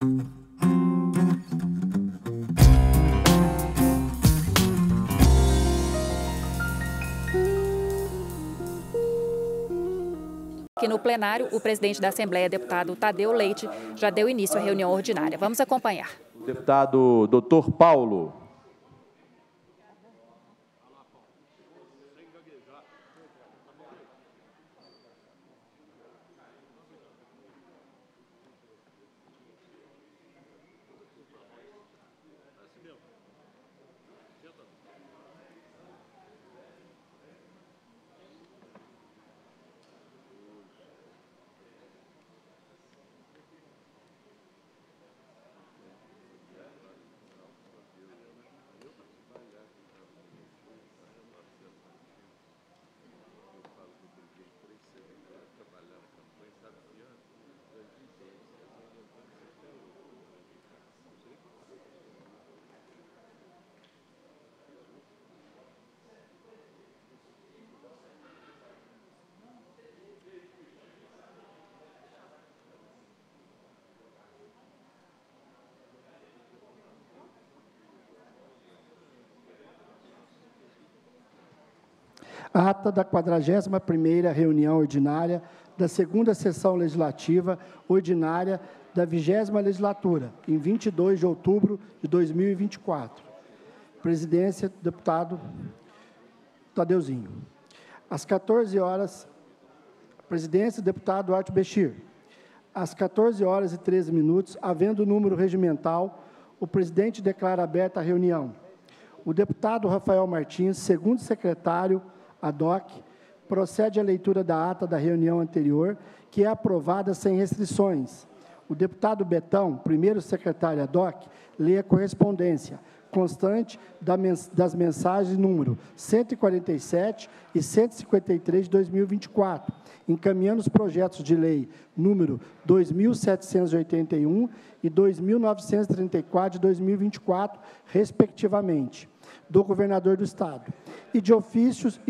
Aqui no plenário, o presidente da Assembleia, deputado Tadeu Leite, já deu início à reunião ordinária. Vamos acompanhar. Deputado Dr. Paulo. Ata da 41ª reunião ordinária da 2ª sessão legislativa ordinária da 20ª legislatura, em 22 de outubro de 2024. Presidência, deputado Tadeuzinho. Às 14 horas, presidência, deputado Duarte Bechir. Às 14 horas e 13 minutos, havendo número regimental, o presidente declara aberta a reunião. O deputado Rafael Martins, segundo secretário ad hoc, procede à leitura da ata da reunião anterior, que é aprovada sem restrições. O deputado Betão, primeiro secretário ad hoc, lê a correspondência, constante das mensagens número 147 e 153 de 2024, encaminhando os projetos de lei número 2.781 e 2.934 de 2024, respectivamente, do governador do Estado, e de ofícios.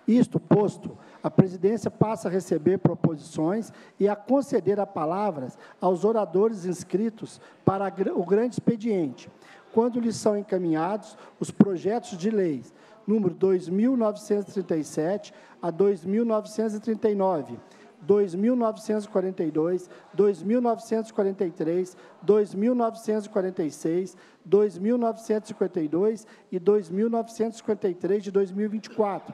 Isto posto, a presidência passa a receber proposições e a conceder a palavras aos oradores inscritos para o grande expediente, quando lhes são encaminhados os projetos de leis número 2.937 a 2.939, 2.942, 2.943, 2.946, 2.952 e 2.953 de 2024.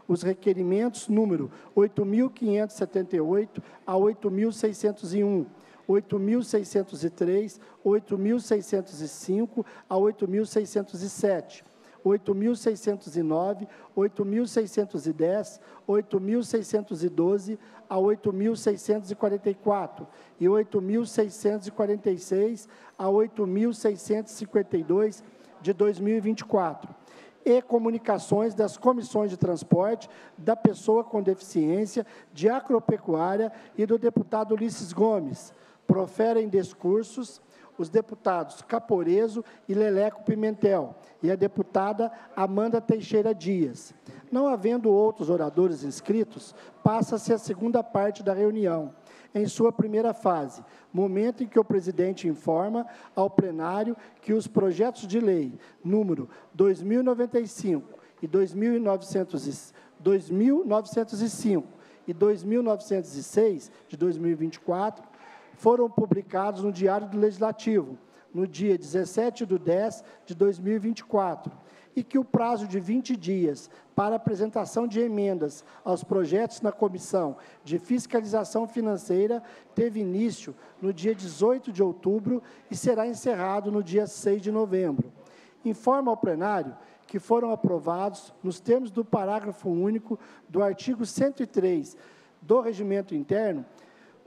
Os requerimentos número 8.578 a 8.601, 8.603, 8.605 a 8.607, 8.609, 8.610, 8.612 a 8.644 e 8.646 a 8.652 de 2024. E comunicações das comissões de transporte, da pessoa com deficiência, de agropecuária e do deputado Ulisses Gomes. Proferem discursos os deputados Caporeso e Leleco Pimentel e a deputada Amanda Teixeira Dias. Não havendo outros oradores inscritos, passa-se a segunda parte da reunião, em sua primeira fase, momento em que o presidente informa ao plenário que os projetos de lei número 2095 e 2905 e 2906 de 2024 foram publicados no Diário do Legislativo, no dia 17/10 de 2024, e que o prazo de 20 dias para apresentação de emendas aos projetos na Comissão de Fiscalização Financeira teve início no dia 18 de outubro e será encerrado no dia 6 de novembro. Informa ao plenário que foram aprovados, nos termos do parágrafo único do artigo 103 do Regimento Interno,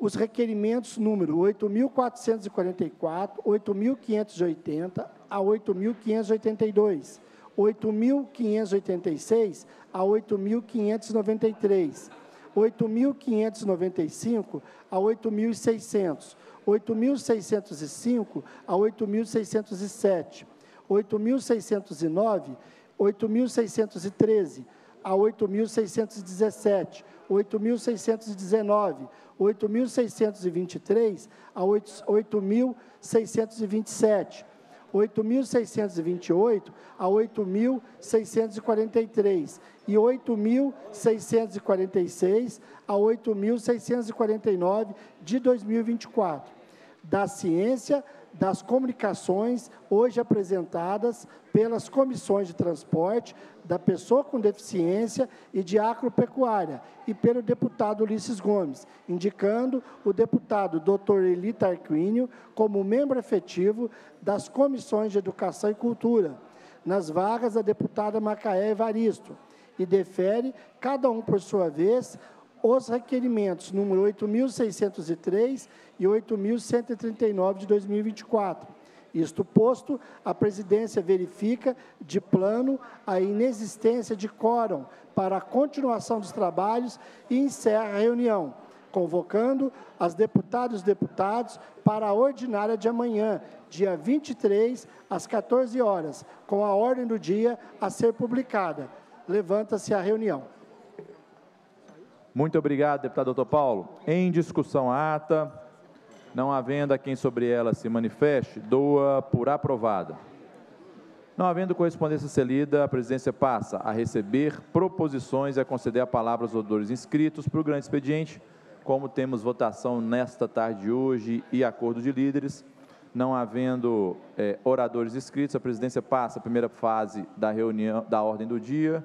os requerimentos número 8.444, 8.580 a 8.582, 8.586 a 8.593, 8.595 a 8.600, 8.605 a 8.607, 8.609, 8.613, a 8.617, 8.619, 8.623 a 8.627, 8.628 a 8.643 e 8.646 a 8.649 de 2024, da ciência, das comunicações, hoje apresentadas pelas comissões de transporte, da pessoa com deficiência e de agropecuária, e pelo deputado Ulisses Gomes, indicando o deputado Dr. Eli Tarquínio como membro efetivo das comissões de Educação e Cultura, nas vagas da deputada Macaé Evaristo, e defere, cada um por sua vez, os requerimentos número 8.603 e 8.139 de 2024. Isto posto, a presidência verifica de plano a inexistência de quórum para a continuação dos trabalhos e encerra a reunião, convocando as deputadas e deputados para a ordinária de amanhã, dia 23, às 14 horas, com a ordem do dia a ser publicada. Levanta-se a reunião. Muito obrigado, deputado Dr. Paulo. Em discussão a ata, não havendo a quem sobre ela se manifeste, dou-a por aprovada. Não havendo correspondência a ser lida, a presidência passa a receber proposições e a conceder a palavra aos oradores inscritos para o grande expediente. Como temos votação nesta tarde de hoje e acordo de líderes, não havendo oradores inscritos, a presidência passa a primeira fase da reunião, da ordem do dia,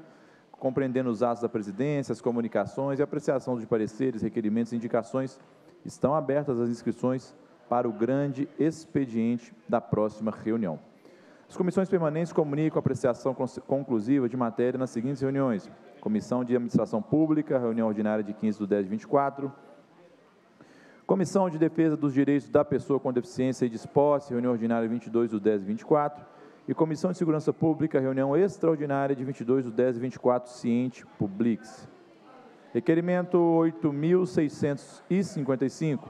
compreendendo os atos da presidência, as comunicações e a apreciação de pareceres, requerimentos e indicações. Estão abertas as inscrições para o grande expediente da próxima reunião. As comissões permanentes comunicam a apreciação conclusiva de matéria nas seguintes reuniões: Comissão de Administração Pública, reunião ordinária de 15/10/24, Comissão de Defesa dos Direitos da Pessoa com Deficiência e de Esporte, reunião ordinária 22/10/24, e Comissão de Segurança Pública, reunião extraordinária de 22/10/24, ciente publique-se. Requerimento 8.655,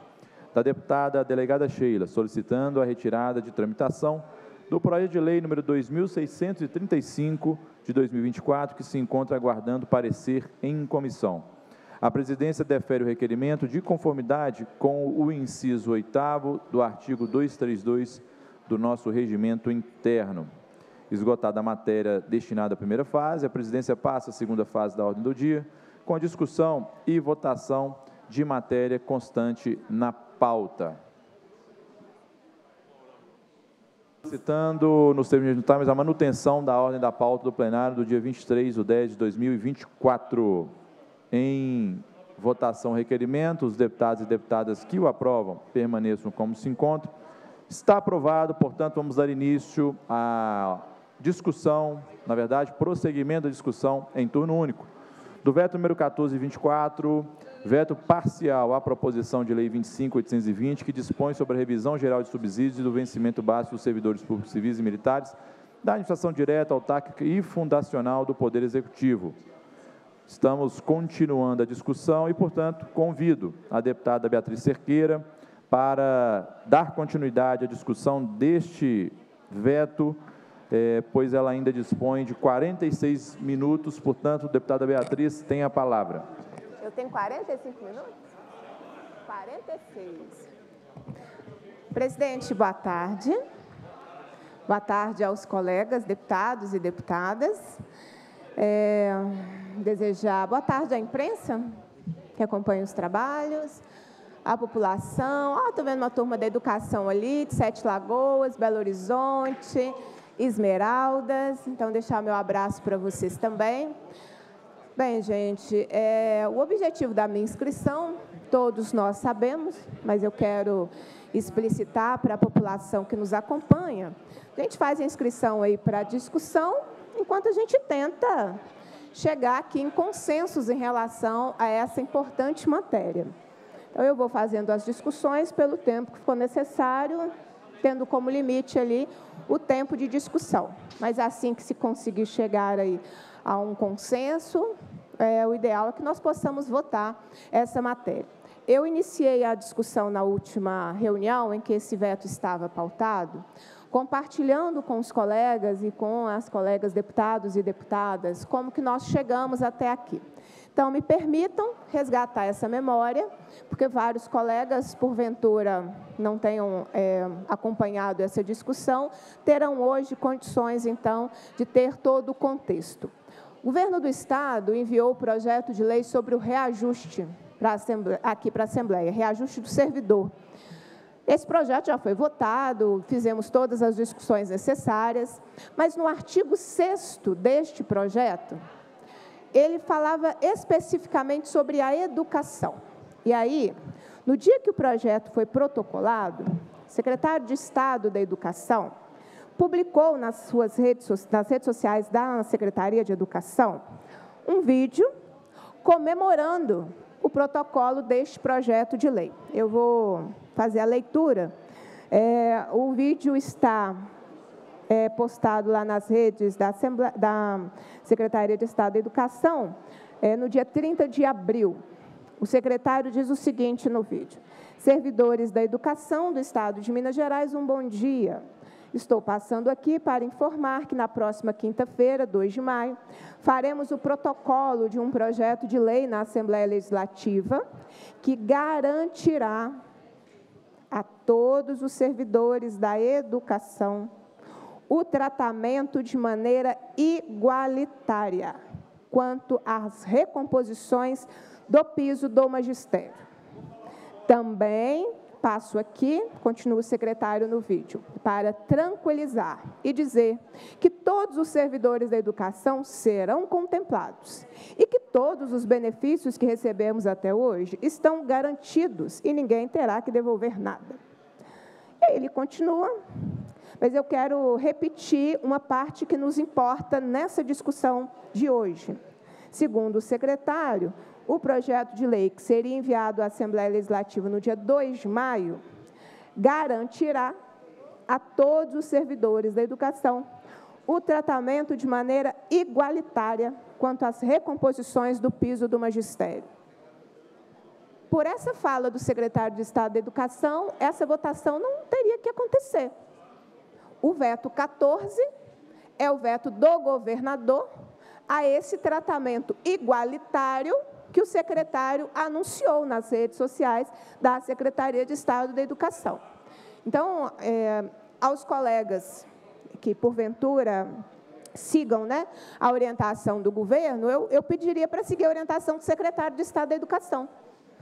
da deputada delegada Sheila, solicitando a retirada de tramitação do projeto de lei número 2.635, de 2024, que se encontra aguardando parecer em comissão. A presidência defere o requerimento de conformidade com o inciso 8º do artigo 232 do nosso regimento interno. Esgotada a matéria destinada à primeira fase, a presidência passa à segunda fase da ordem do dia, com a discussão e votação de matéria constante na pauta. Citando nos termos de a manutenção da ordem da pauta do plenário do dia 23/10/2024. Em votação requerimento, os deputados e deputadas que o aprovam permaneçam como se encontram. Está aprovado, portanto, vamos dar início à discussão, na verdade, prosseguimento da discussão em turno único. Do veto número 1424, veto parcial à proposição de lei 25.820, que dispõe sobre a revisão geral de subsídios e do vencimento básico dos servidores públicos civis e militares, da administração direta, autárquica e fundacional do Poder Executivo. Estamos continuando a discussão e, portanto, convido a deputada Beatriz Cerqueira para dar continuidade à discussão deste veto, pois ela ainda dispõe de 46 minutos, portanto, deputada Beatriz tem a palavra. Eu tenho 45 minutos? 46. Presidente, boa tarde. Boa tarde aos colegas deputados e deputadas. Desejar boa tarde à imprensa que acompanha os trabalhos, à população. Estou vendo uma turma da educação ali, de Sete Lagoas, Belo Horizonte, Esmeraldas. Então, deixar meu abraço para vocês também. Bem, gente, o objetivo da minha inscrição, todos nós sabemos, mas eu quero explicitar para a população que nos acompanha. A gente faz a inscrição aí para discussão, enquanto a gente tenta chegar aqui em consensos em relação a essa importante matéria. Então, eu vou fazendo as discussões pelo tempo que for necessário, tendo como limite ali o tempo de discussão. Mas assim que se conseguir chegar aí a um consenso, o ideal é que nós possamos votar essa matéria. eu iniciei a discussão na última reunião em que esse veto estava pautado, compartilhando com os colegas e com as colegas deputados e deputadas como que nós chegamos até aqui. Então, me permitam resgatar essa memória, porque vários colegas, porventura, não tenham acompanhado essa discussão, terão hoje condições, então, de ter todo o contexto. O governo do Estado enviou o projeto de lei sobre o reajuste aqui para a Assembleia, reajuste do servidor. Esse projeto já foi votado, fizemos todas as discussões necessárias, mas no artigo 6º deste projeto, ele falava especificamente sobre a educação. E aí, no dia que o projeto foi protocolado, o secretário de Estado da Educação publicou nas redes sociais da Secretaria de Educação um vídeo comemorando o protocolo deste projeto de lei. Eu vou fazer a leitura. O vídeo está postado lá nas redes da Secretaria de Estado da Educação, no dia 30 de abril. O secretário diz o seguinte no vídeo: servidores da educação do Estado de Minas Gerais, um bom dia. Estou passando aqui para informar que na próxima quinta-feira, 2 de maio, faremos o protocolo de um projeto de lei na Assembleia Legislativa que garantirá a todos os servidores da educação o tratamento de maneira igualitária quanto às recomposições do piso do magistério. Também passo aqui, continua o secretário no vídeo, para tranquilizar e dizer que todos os servidores da educação serão contemplados e que todos os benefícios que recebemos até hoje estão garantidos e ninguém terá que devolver nada. E aí ele continua, mas eu quero repetir uma parte que nos importa nessa discussão de hoje. Segundo o secretário, o projeto de lei que seria enviado à Assembleia Legislativa no dia 2 de maio garantirá a todos os servidores da educação o tratamento de maneira igualitária quanto às recomposições do piso do magistério. Por essa fala do secretário de Estado da Educação, essa votação não teria que acontecer. O veto 14 é o veto do governador a esse tratamento igualitário que o secretário anunciou nas redes sociais da Secretaria de Estado da Educação. Então, aos colegas que, porventura, sigam, né, a orientação do governo, eu pediria para seguir a orientação do secretário de Estado da Educação,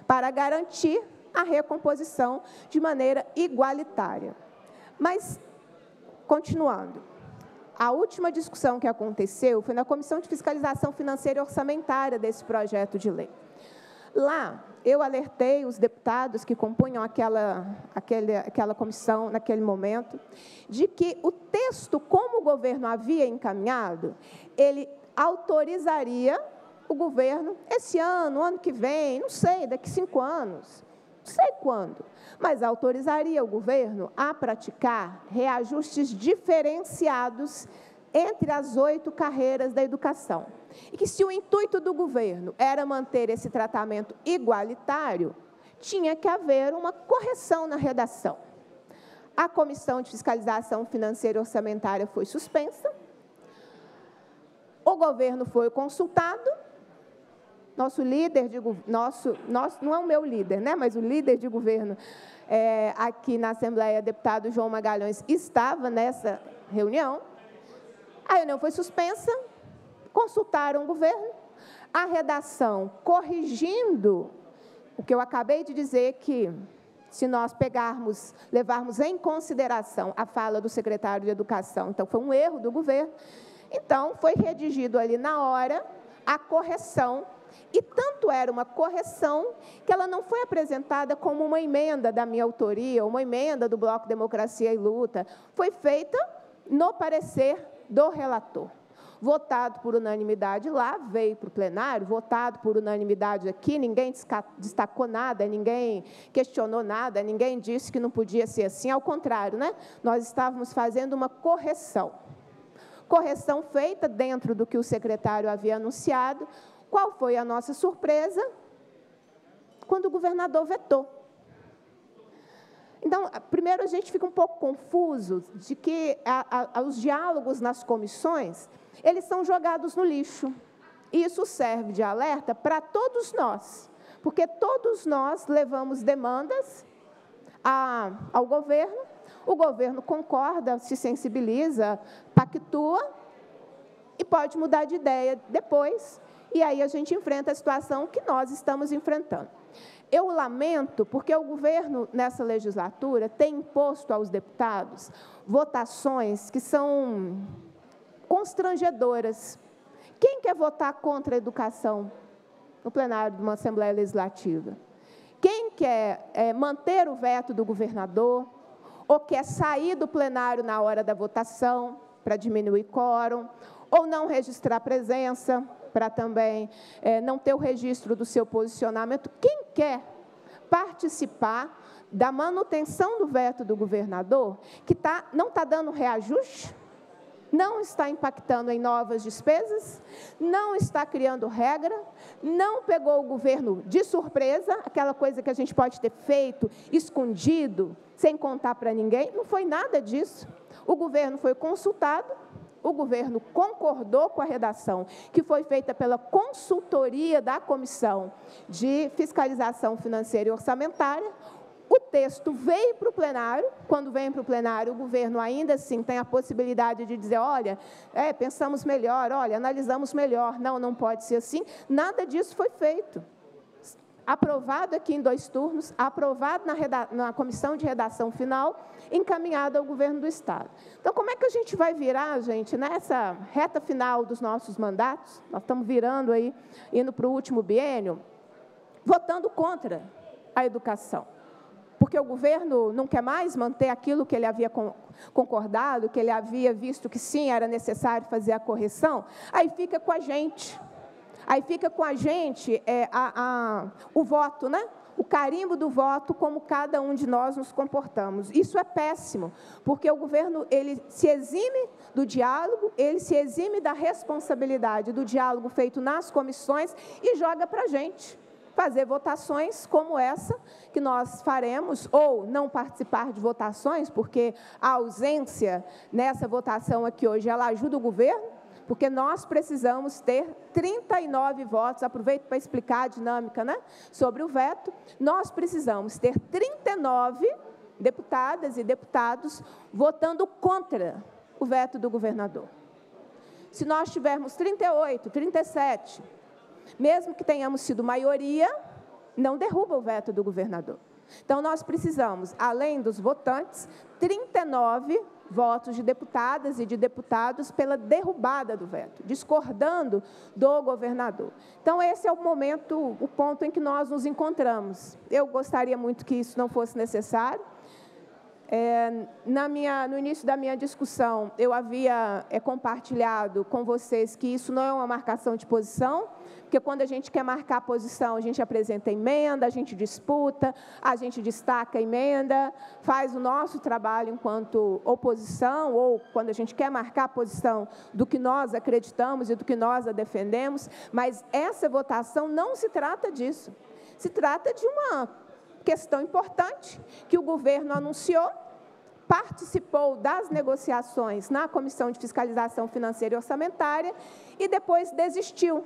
para garantir a recomposição de maneira igualitária. Mas, continuando, a última discussão que aconteceu foi na Comissão de Fiscalização Financeira e Orçamentária desse projeto de lei. Lá, eu alertei os deputados que compunham aquela comissão naquele momento, de que o texto, como o governo havia encaminhado, ele autorizaria o governo, esse ano, ano que vem, não sei, daqui 5 anos, não sei quando, mas autorizaria o governo a praticar reajustes diferenciados entre as 8 carreiras da educação. E que, se o intuito do governo era manter esse tratamento igualitário, tinha que haver uma correção na redação. A Comissão de Fiscalização Financeira e Orçamentária foi suspensa, o governo foi consultado, nosso líder de não é o meu líder, né, mas o líder de governo aqui na Assembleia, deputado João Magalhães, estava nessa reunião. A reunião foi suspensa, consultaram o governo, a redação corrigindo o que eu acabei de dizer, que se nós levarmos em consideração a fala do secretário de Educação, então foi um erro do governo, então foi redigido ali na hora a correção. E tanto era uma correção que ela não foi apresentada como uma emenda da minha autoria, uma emenda do Bloco Democracia e Luta. Foi feita no parecer do relator. Votado por unanimidade lá, veio para o plenário, votado por unanimidade aqui, ninguém destacou nada, ninguém questionou nada, ninguém disse que não podia ser assim, ao contrário, né? Nós estávamos fazendo uma correção. Correção feita dentro do que o secretário havia anunciado. Qual foi a nossa surpresa? quando o governador vetou. Então, primeiro, a gente fica um pouco confuso de que os diálogos nas comissões, eles são jogados no lixo. E isso serve de alerta para todos nós, porque todos nós levamos demandas ao governo, o governo concorda, se sensibiliza, pactua e pode mudar de ideia depois, e aí a gente enfrenta a situação que nós estamos enfrentando. Eu lamento, porque o governo, nessa legislatura, tem imposto aos deputados votações que são constrangedoras. Quem quer votar contra a educação no plenário de uma Assembleia Legislativa? Quem quer manter o veto do governador, ou quer sair do plenário na hora da votação, para diminuir quórum, ou não registrar presença, para também não ter o registro do seu posicionamento? Quem quer participar da manutenção do veto do governador, que não está dando reajuste, não está impactando em novas despesas, não está criando regra, não pegou o governo de surpresa, aquela coisa que a gente pode ter feito, escondido, sem contar para ninguém, não foi nada disso. O governo foi consultado, o governo concordou com a redação que foi feita pela consultoria da Comissão de Fiscalização Financeira e Orçamentária. O texto veio para o plenário. Quando vem para o plenário, o governo ainda assim tem a possibilidade de dizer, olha, pensamos melhor, olha, analisamos melhor. Não, não pode ser assim. Nada disso foi feito. Aprovado aqui em 2 turnos, aprovado na comissão de redação final, encaminhado ao governo do Estado. Então, como é que a gente vai virar, gente, nessa reta final dos nossos mandatos? Nós estamos virando aí, indo para o último biênio, votando contra a educação. Porque o governo não quer mais manter aquilo que ele havia concordado, que ele havia visto que sim, era necessário fazer a correção, aí fica com a gente. Aí fica com a gente o voto, né? O carimbo do voto, como cada um de nós nos comportamos. Isso é péssimo, porque o governo ele se exime do diálogo, ele se exime da responsabilidade do diálogo feito nas comissões e joga para a gente fazer votações como essa que nós faremos, ou não participar de votações, porque a ausência nessa votação aqui hoje, ela ajuda o governo, porque nós precisamos ter 39 votos, aproveito para explicar a dinâmica, né, sobre o veto, nós precisamos ter 39 deputadas e deputados votando contra o veto do governador. Se nós tivermos 38, 37, mesmo que tenhamos sido maioria, não derruba o veto do governador. Então, nós precisamos, além dos votantes, 39 votos de deputadas e de deputados pela derrubada do veto, discordando do governador. Então, esse é o momento, o ponto em que nós nos encontramos. Eu gostaria muito que isso não fosse necessário. No início da minha discussão, eu havia compartilhado com vocês que isso não é uma marcação de posição, porque quando a gente quer marcar a posição, a gente apresenta emenda, a gente disputa, a gente destaca a emenda, faz o nosso trabalho enquanto oposição, ou quando a gente quer marcar a posição do que nós acreditamos e do que nós a defendemos, mas essa votação não se trata disso. Se trata de uma questão importante que o governo anunciou, participou das negociações na Comissão de Fiscalização Financeira e Orçamentária e depois desistiu.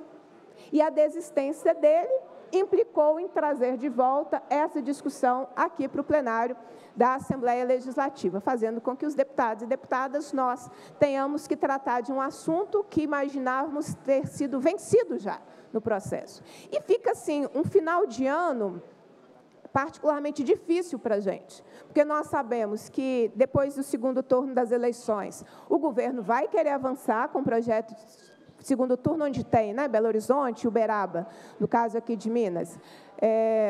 E a desistência dele implicou em trazer de volta essa discussão aqui para o plenário da Assembleia Legislativa, fazendo com que os deputados e deputadas, nós tenhamos que tratar de um assunto que imaginávamos ter sido vencido já no processo. E fica, assim, um final de ano particularmente difícil para a gente, porque nós sabemos que, depois do segundo turno das eleições, o governo vai querer avançar com o projeto de segundo turno, onde tem, né, Belo Horizonte e Uberaba, no caso aqui de Minas.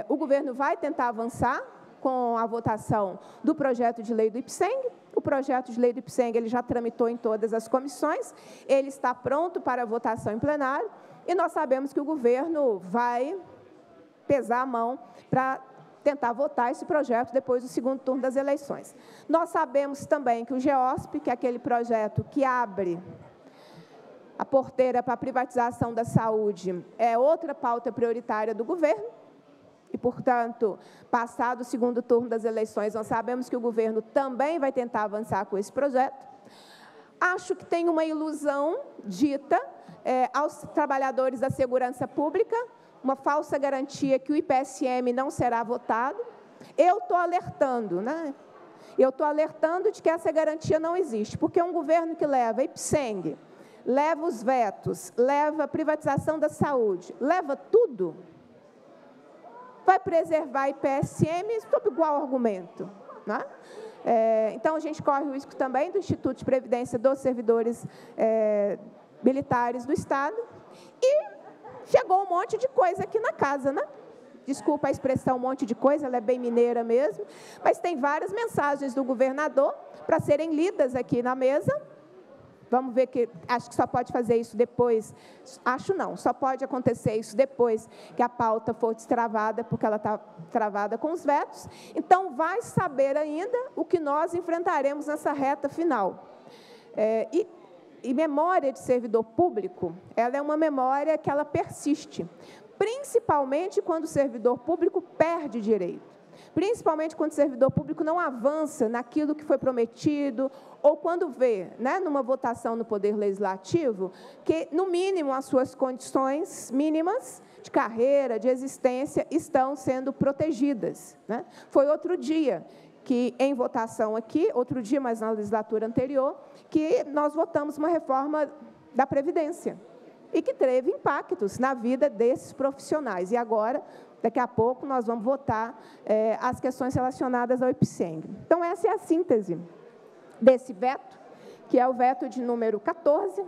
O governo vai tentar avançar com a votação do projeto de lei do IPSENG. O projeto de lei do IPSENG ele já tramitou em todas as comissões, ele está pronto para a votação em plenário, e nós sabemos que o governo vai pesar a mão para tentar votar esse projeto depois do segundo turno das eleições. Nós sabemos também que o GEOSP, que é aquele projeto que abre a porteira para a privatização da saúde, é outra pauta prioritária do governo. e, portanto, passado o segundo turno das eleições, nós sabemos que o governo também vai tentar avançar com esse projeto. Acho que tem uma ilusão dita aos trabalhadores da segurança pública, uma falsa garantia que o IPSM não será votado. Eu estou alertando, né? Eu estou alertando de que essa garantia não existe, porque um governo que leva IPSENG, leva os vetos, leva a privatização da saúde, leva tudo, vai preservar a IPSM sob igual argumento, né? Então, a gente corre o risco também do Instituto de Previdência dos Servidores Militares do Estado. E chegou um monte de coisa aqui na casa, né? Desculpa a expressão um monte de coisa, ela é bem mineira mesmo, mas tem várias mensagens do governador para serem lidas aqui na mesa. Vamos ver que, acho que só pode fazer isso depois, acho não, só pode acontecer isso depois que a pauta for destravada, porque ela está travada com os vetos. Então, vai saber ainda o que nós enfrentaremos nessa reta final. E memória de servidor público, ela é uma memória que ela persiste, principalmente quando o servidor público perde direito. Principalmente quando o servidor público não avança naquilo que foi prometido, ou quando vê, né, numa votação no Poder Legislativo, que, no mínimo, as suas condições mínimas de carreira, de existência, estão sendo protegidas, né? Foi outro dia que, em votação aqui, outro dia, mas na legislatura anterior, que nós votamos uma reforma da Previdência, e que teve impactos na vida desses profissionais. E agora, daqui a pouco, nós vamos votar as questões relacionadas ao IPSENG. Então, essa é a síntese desse veto, que é o veto de número 14,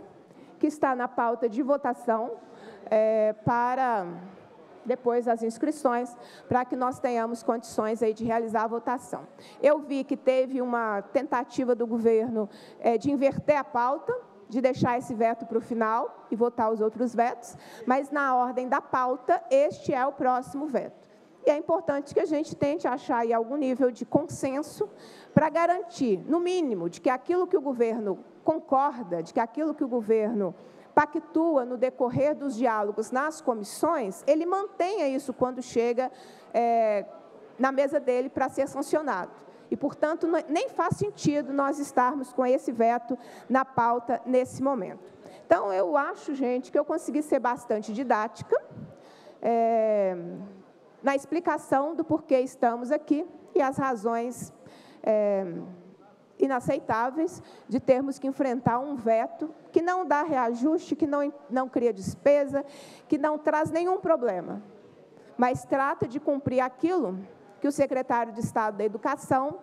que está na pauta de votação para depois das inscrições, para que nós tenhamos condições aí de realizar a votação. Eu vi que teve uma tentativa do governo de inverter a pauta, de deixar esse veto para o final e votar os outros vetos, mas, na ordem da pauta, este é o próximo veto. E é importante que a gente tente achar aí algum nível de consenso para garantir, no mínimo, de que aquilo que o governo concorda, de que aquilo que o governo pactua no decorrer dos diálogos nas comissões, ele mantenha isso quando chega na mesa dele para ser sancionado. E, portanto, nem faz sentido nós estarmos com esse veto na pauta nesse momento. Então, eu acho, gente, que eu consegui ser bastante didática na explicação do porquê estamos aqui e as razões inaceitáveis de termos que enfrentar um veto que não dá reajuste, que não cria despesa, que não traz nenhum problema, mas trata de cumprir aquilo que o secretário de Estado da Educação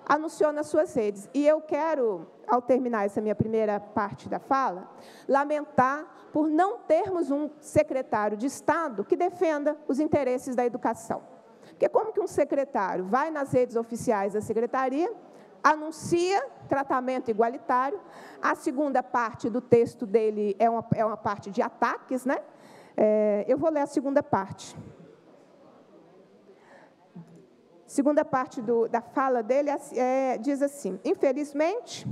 anunciou nas suas redes. E eu quero, ao terminar essa minha primeira parte da fala, lamentar por não termos um secretário de Estado que defenda os interesses da educação. Porque como que um secretário vai nas redes oficiais da secretaria, anuncia tratamento igualitário, a segunda parte do texto dele é uma parte de ataques, né? Eu vou ler a segunda parte. Segunda parte da fala dele diz assim: infelizmente,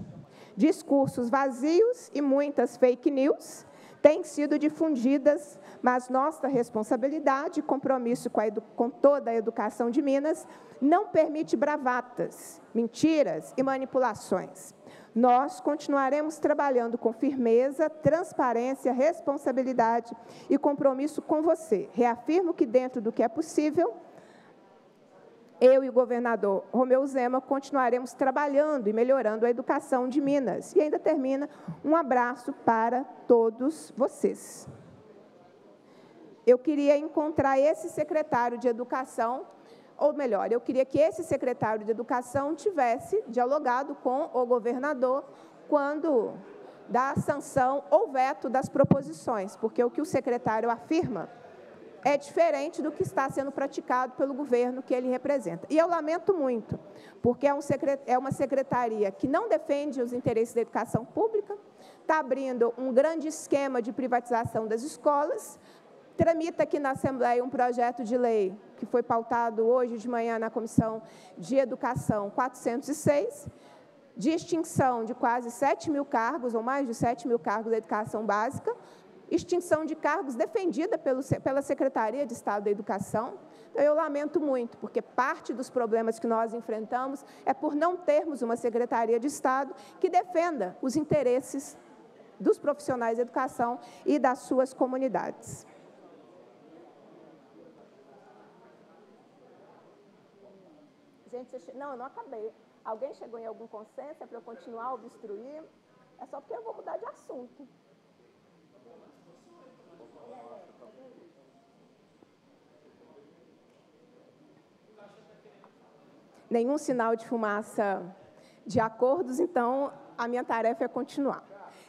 discursos vazios e muitas fake news têm sido difundidas, mas nossa responsabilidade e compromisso com toda a educação de Minas não permite bravatas, mentiras e manipulações. Nós continuaremos trabalhando com firmeza, transparência, responsabilidade e compromisso com você. Reafirmo que, dentro do que é possível, eu e o governador Romeu Zema continuaremos trabalhando e melhorando a educação de Minas. E ainda termina: um abraço para todos vocês. Eu queria encontrar esse secretário de Educação, ou melhor, eu queria que esse secretário de Educação tivesse dialogado com o governador quando dá sanção ou veto das proposições, porque o que o secretário afirma é diferente do que está sendo praticado pelo governo que ele representa. E eu lamento muito, porque é uma secretaria que não defende os interesses da educação pública, está abrindo um grande esquema de privatização das escolas, tramita aqui na Assembleia um projeto de lei que foi pautado hoje de manhã na Comissão de Educação 406, de extinção de quase 7 mil cargos, ou mais de 7 mil cargos da educação básica, extinção de cargos defendida pela Secretaria de Estado da Educação. A Eu lamento muito, porque parte dos problemas que nós enfrentamos é por não termos uma Secretaria de Estado que defenda os interesses dos profissionais de educação e das suas comunidades. Gente, não, eu não acabei. Alguém chegou em algum consenso? É para eu continuar a obstruir? É só porque eu vou mudar de assunto. Nenhum sinal de fumaça de acordos, então a minha tarefa é continuar.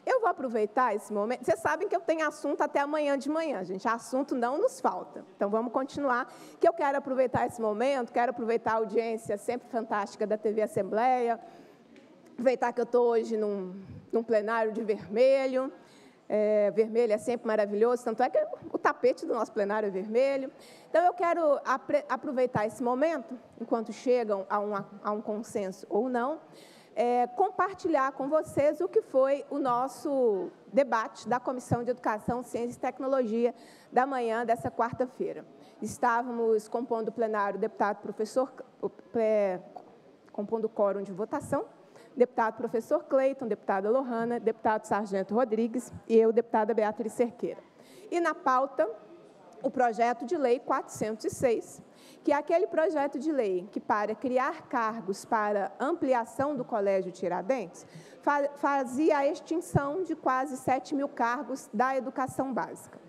Eu vou aproveitar esse momento. Vocês sabem que eu tenho assunto até amanhã de manhã, gente. Assunto não nos falta. Então, vamos continuar. Que eu quero aproveitar esse momento, quero aproveitar a audiência sempre fantástica da TV Assembleia, aproveitar que eu estou hoje num plenário de vermelho. Vermelho é sempre maravilhoso, tanto é que o tapete do nosso plenário é vermelho. Então, eu quero aproveitar esse momento, enquanto chegam a um consenso ou não, compartilhar com vocês o que foi o nosso debate da Comissão de Educação, Ciência e Tecnologia da manhã dessa quarta-feira. Estávamos compondo o plenário compondo o quórum de votação, deputado professor Cleiton, deputada Lohana, deputado Sargento Rodrigues e eu, deputada Beatriz Cerqueira. E na pauta, o projeto de lei 406, que é aquele projeto de lei que, para criar cargos para ampliação do Colégio Tiradentes, fazia a extinção de quase 7.000 cargos da educação básica.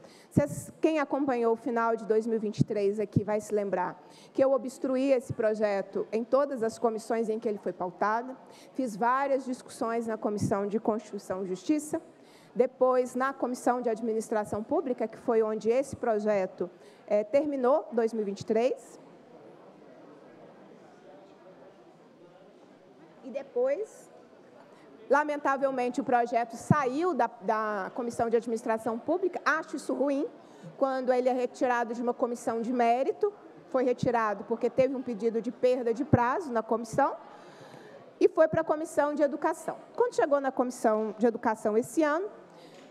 Quem acompanhou o final de 2023 aqui vai se lembrar que eu obstruí esse projeto em todas as comissões em que ele foi pautado, fiz várias discussões na Comissão de Constituição e Justiça, depois na Comissão de Administração Pública, que foi onde esse projeto terminou, 2023, e depois, lamentavelmente, o projeto saiu da Comissão de Administração Pública. Acho isso ruim, quando ele é retirado de uma comissão de mérito, foi retirado porque teve um pedido de perda de prazo na comissão, e foi para a Comissão de Educação. Quando chegou na Comissão de Educação esse ano,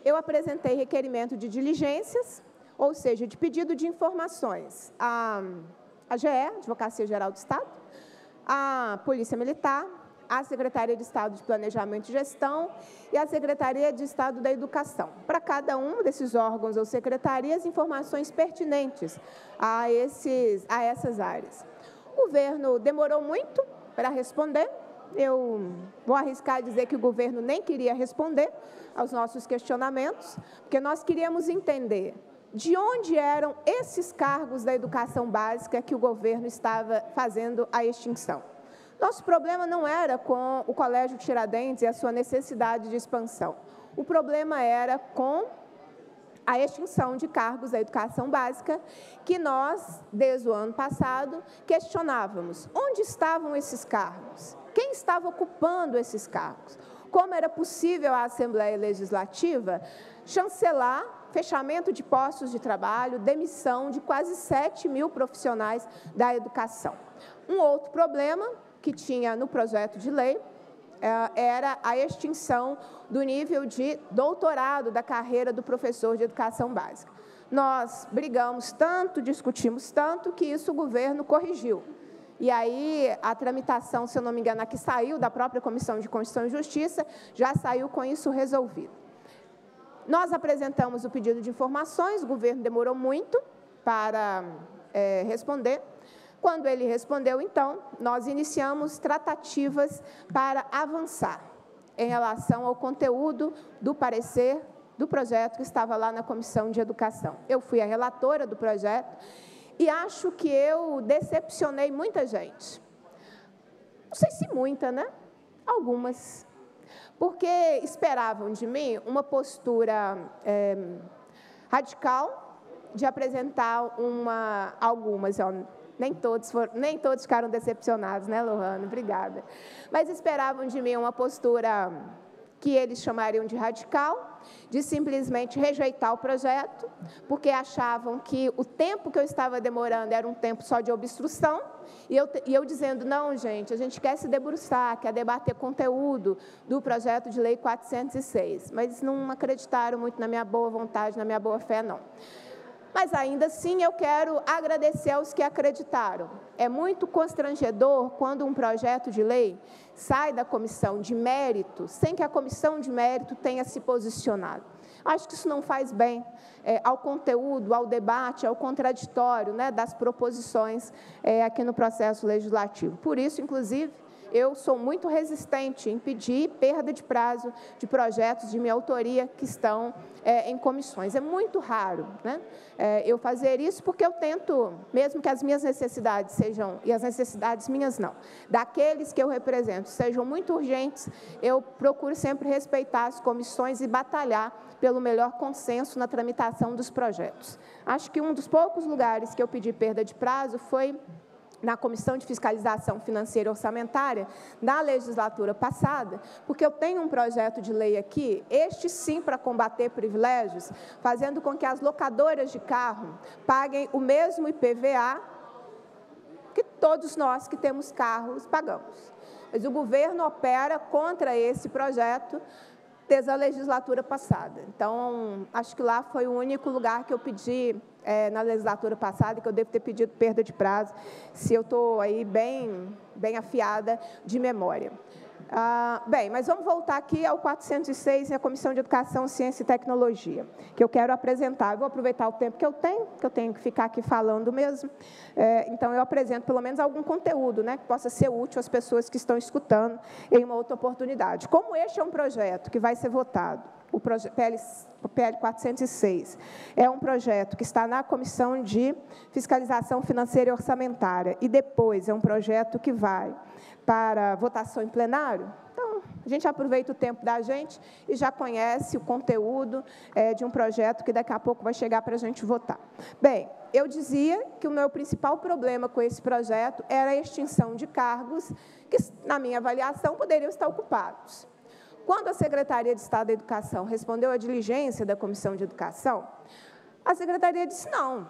eu apresentei requerimento de diligências, ou seja, de pedido de informações à AGE, Advocacia Geral do Estado, à Polícia Militar, à Secretaria de Estado de Planejamento e Gestão e à Secretaria de Estado da Educação. Para cada um desses órgãos ou secretarias, informações pertinentes a essas áreas. O governo demorou muito para responder. Eu vou arriscar dizer que o governo nem queria responder aos nossos questionamentos, porque nós queríamos entender de onde eram esses cargos da educação básica que o governo estava fazendo a extinção. Nosso problema não era com o Colégio Tiradentes e a sua necessidade de expansão. O problema era com a extinção de cargos da educação básica, que nós, desde o ano passado, questionávamos. Onde estavam esses cargos? Quem estava ocupando esses cargos? Como era possível a Assembleia Legislativa chancelar fechamento de postos de trabalho, demissão de quase 7.000 profissionais da educação? Um outro problema que tinha no projeto de lei era a extinção do nível de doutorado da carreira do professor de educação básica. Nós brigamos tanto, discutimos tanto, que isso o governo corrigiu. E aí, a tramitação, se eu não me engano, a que saiu da própria Comissão de Constituição e Justiça, já saiu com isso resolvido. Nós apresentamos o pedido de informações, o governo demorou muito para responder. Quando ele respondeu, então, nós iniciamos tratativas para avançar em relação ao conteúdo do parecer do projeto que estava lá na Comissão de Educação. Eu fui a relatora do projeto e acho que eu decepcionei muita gente. Não sei se muita, né? Algumas. Porque esperavam de mim uma postura radical de apresentar algumas... Nem todos ficaram decepcionados, né, Lohana? Obrigada. Mas esperavam de mim uma postura que eles chamariam de radical, de simplesmente rejeitar o projeto, porque achavam que o tempo que eu estava demorando era um tempo só de obstrução, e eu dizendo, não, gente, a gente quer se debruçar, quer debater conteúdo do projeto de lei 406, mas não acreditaram muito na minha boa vontade, na minha boa fé, não. Mas, ainda assim, eu quero agradecer aos que acreditaram. É muito constrangedor quando um projeto de lei sai da comissão de mérito, sem que a comissão de mérito tenha se posicionado. Acho que isso não faz bem ao conteúdo, ao debate, ao contraditório, né, das proposições aqui no processo legislativo. Por isso, inclusive, eu sou muito resistente em pedir perda de prazo de projetos de minha autoria que estão em comissões. É muito raro, né, eu fazer isso, porque eu tento, mesmo que as minhas necessidades sejam, e as necessidades minhas não, daqueles que eu represento sejam muito urgentes, eu procuro sempre respeitar as comissões e batalhar pelo melhor consenso na tramitação dos projetos. Acho que um dos poucos lugares que eu pedi perda de prazo foi na Comissão de Fiscalização Financeira e Orçamentária, na legislatura passada, porque eu tenho um projeto de lei aqui, este sim para combater privilégios, fazendo com que as locadoras de carro paguem o mesmo IPVA que todos nós que temos carros pagamos. Mas o governo opera contra esse projeto desde a legislatura passada. Então, acho que lá foi o único lugar que eu pedi, na legislatura passada, que eu devo ter pedido perda de prazo, se eu estou aí bem afiada de memória. Bem, mas vamos voltar aqui ao 406, e a Comissão de Educação, Ciência e Tecnologia, que eu quero apresentar. Eu vou aproveitar o tempo que eu tenho que ficar aqui falando mesmo. Então, eu apresento pelo menos algum conteúdo, né, que possa ser útil às pessoas que estão escutando em uma outra oportunidade. Como este é um projeto que vai ser votado, o PL 406, é um projeto que está na Comissão de Fiscalização Financeira e Orçamentária, e depois é um projeto que vai para votação em plenário. Então, a gente aproveita o tempo da gente e já conhece o conteúdo de um projeto que daqui a pouco vai chegar para a gente votar. Bem, eu dizia que o meu principal problema com esse projeto era a extinção de cargos que, na minha avaliação, poderiam estar ocupados. Quando a Secretaria de Estado da Educação respondeu à diligência da Comissão de Educação, a Secretaria disse, não,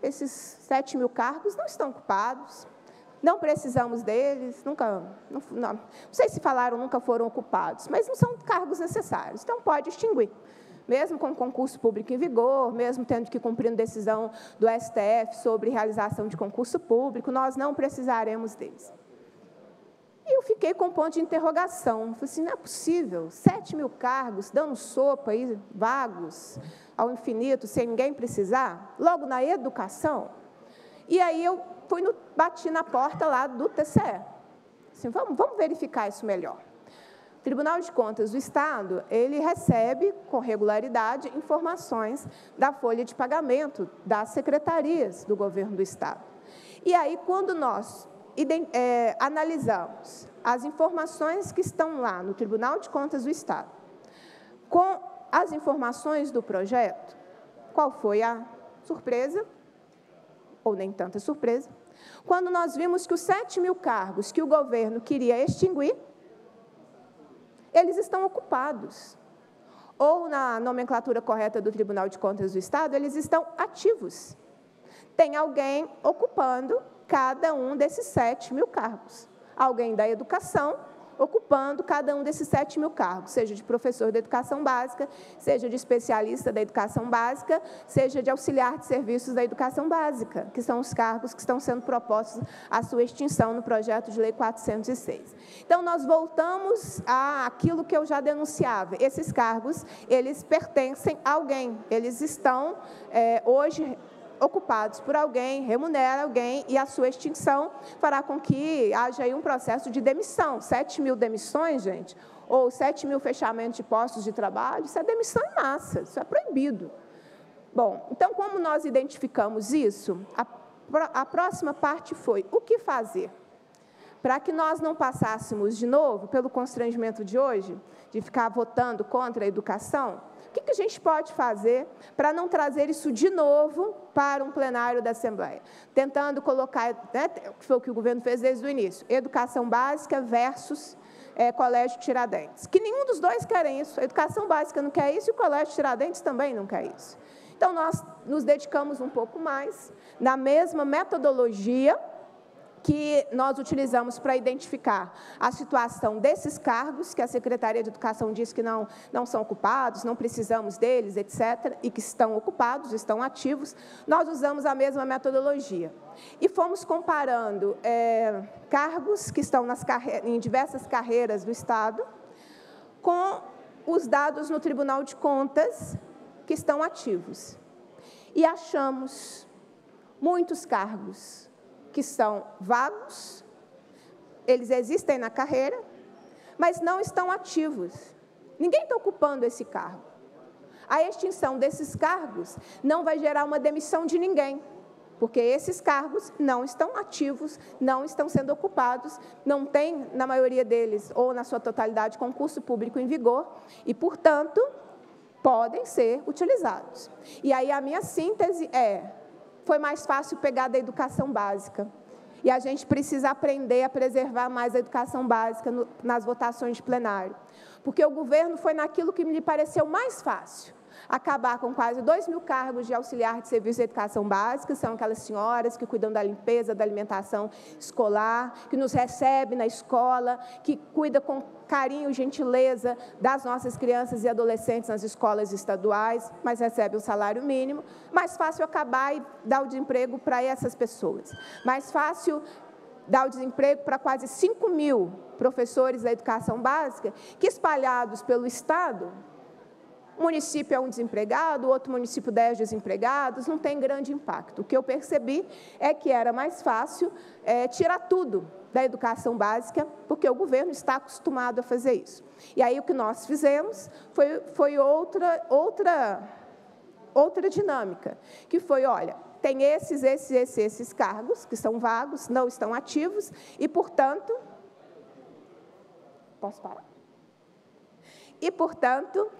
esses 7.000 cargos não estão ocupados, não precisamos deles, não sei se falaram, nunca foram ocupados, mas não são cargos necessários, então pode extinguir. Mesmo com concurso público em vigor, mesmo tendo que cumprir decisão do STF sobre realização de concurso público, nós não precisaremos deles. E eu fiquei com um ponto de interrogação. Falei assim, não é possível, 7.000 cargos, dando sopa aí, vagos, ao infinito, sem ninguém precisar, logo na educação. E aí eu bati na porta lá do TCE. Assim, vamos verificar isso melhor. O Tribunal de Contas do Estado, ele recebe, com regularidade, informações da folha de pagamento das secretarias do governo do Estado. E aí, quando nós analisamos as informações que estão lá no Tribunal de Contas do Estado, com as informações do projeto, qual foi a surpresa, ou nem tanta surpresa, quando nós vimos que os 7.000 cargos que o governo queria extinguir, eles estão ocupados. Ou, na nomenclatura correta do Tribunal de Contas do Estado, eles estão ativos. Tem alguém ocupando cada um desses 7.000 cargos. Alguém da educação ocupando cada um desses 7.000 cargos, seja de professor da educação básica, seja de especialista da educação básica, seja de auxiliar de serviços da educação básica, que são os cargos que estão sendo propostos à sua extinção no projeto de lei 406. Então, nós voltamos àquilo que eu já denunciava. Esses cargos, eles pertencem a alguém, eles estão, hoje, ocupados por alguém, remunera alguém, e a sua extinção fará com que haja aí um processo de demissão. 7.000 demissões, gente, ou 7.000 fechamentos de postos de trabalho, isso é demissão em massa, isso é proibido. Bom, então, como nós identificamos isso, a próxima parte foi o que fazer para que nós não passássemos de novo, pelo constrangimento de hoje, de ficar votando contra a educação. O que a gente pode fazer para não trazer isso de novo para um plenário da Assembleia? Tentando colocar, né, que foi o que o governo fez desde o início, educação básica versus Colégio Tiradentes. Que nenhum dos dois querem isso. A educação básica não quer isso e o Colégio Tiradentes também não quer isso. Então, nós nos dedicamos um pouco mais na mesma metodologia que nós utilizamos para identificar a situação desses cargos, que a Secretaria de Educação diz que não são ocupados, não precisamos deles, etc., e que estão ocupados, estão ativos, nós usamos a mesma metodologia. E fomos comparando cargos que estão em diversas carreiras do Estado com os dados no Tribunal de Contas que estão ativos. E achamos muitos cargos que são vagos, eles existem na carreira, mas não estão ativos. Ninguém está ocupando esse cargo. A extinção desses cargos não vai gerar uma demissão de ninguém, porque esses cargos não estão ativos, não estão sendo ocupados, não tem, na maioria deles, ou na sua totalidade, concurso público em vigor, e, portanto, podem ser utilizados. E aí a minha síntese foi mais fácil pegar da educação básica. E a gente precisa aprender a preservar mais a educação básica nas votações de plenário. Porque o governo foi naquilo que me pareceu mais fácil. Acabar com quase 2.000 cargos de auxiliar de serviço de educação básica, são aquelas senhoras que cuidam da limpeza, da alimentação escolar, que nos recebem na escola, que cuidam com carinho e gentileza das nossas crianças e adolescentes nas escolas estaduais, mas recebem o salário mínimo. Mais fácil acabar e dar o desemprego para essas pessoas. Mais fácil dar o desemprego para quase 5.000 professores da educação básica, que espalhados pelo Estado, um município é um desempregado, o outro município 10 desempregados, não tem grande impacto. O que eu percebi é que era mais fácil tirar tudo da educação básica, porque o governo está acostumado a fazer isso. E aí o que nós fizemos foi outra dinâmica, que foi, olha, tem esses cargos que são vagos, não estão ativos, e, portanto, posso parar? E, portanto,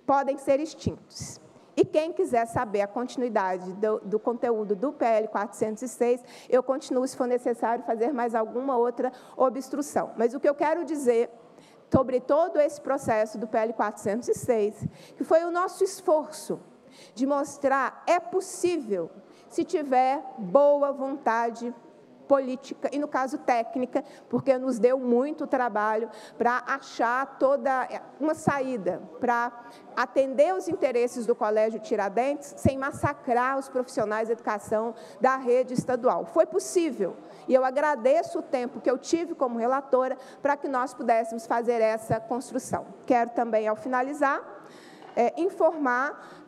podem ser extintos. E quem quiser saber a continuidade do conteúdo do PL 406, eu continuo, se for necessário, fazer mais alguma outra obstrução. Mas o que eu quero dizer sobre todo esse processo do PL 406, que foi o nosso esforço de mostrar é possível, se tiver boa vontade política e, no caso, técnica, porque nos deu muito trabalho para achar toda uma saída, para atender os interesses do Colégio Tiradentes sem massacrar os profissionais de educação da rede estadual. Foi possível, e eu agradeço o tempo que eu tive como relatora para que nós pudéssemos fazer essa construção. Quero também, ao finalizar, informar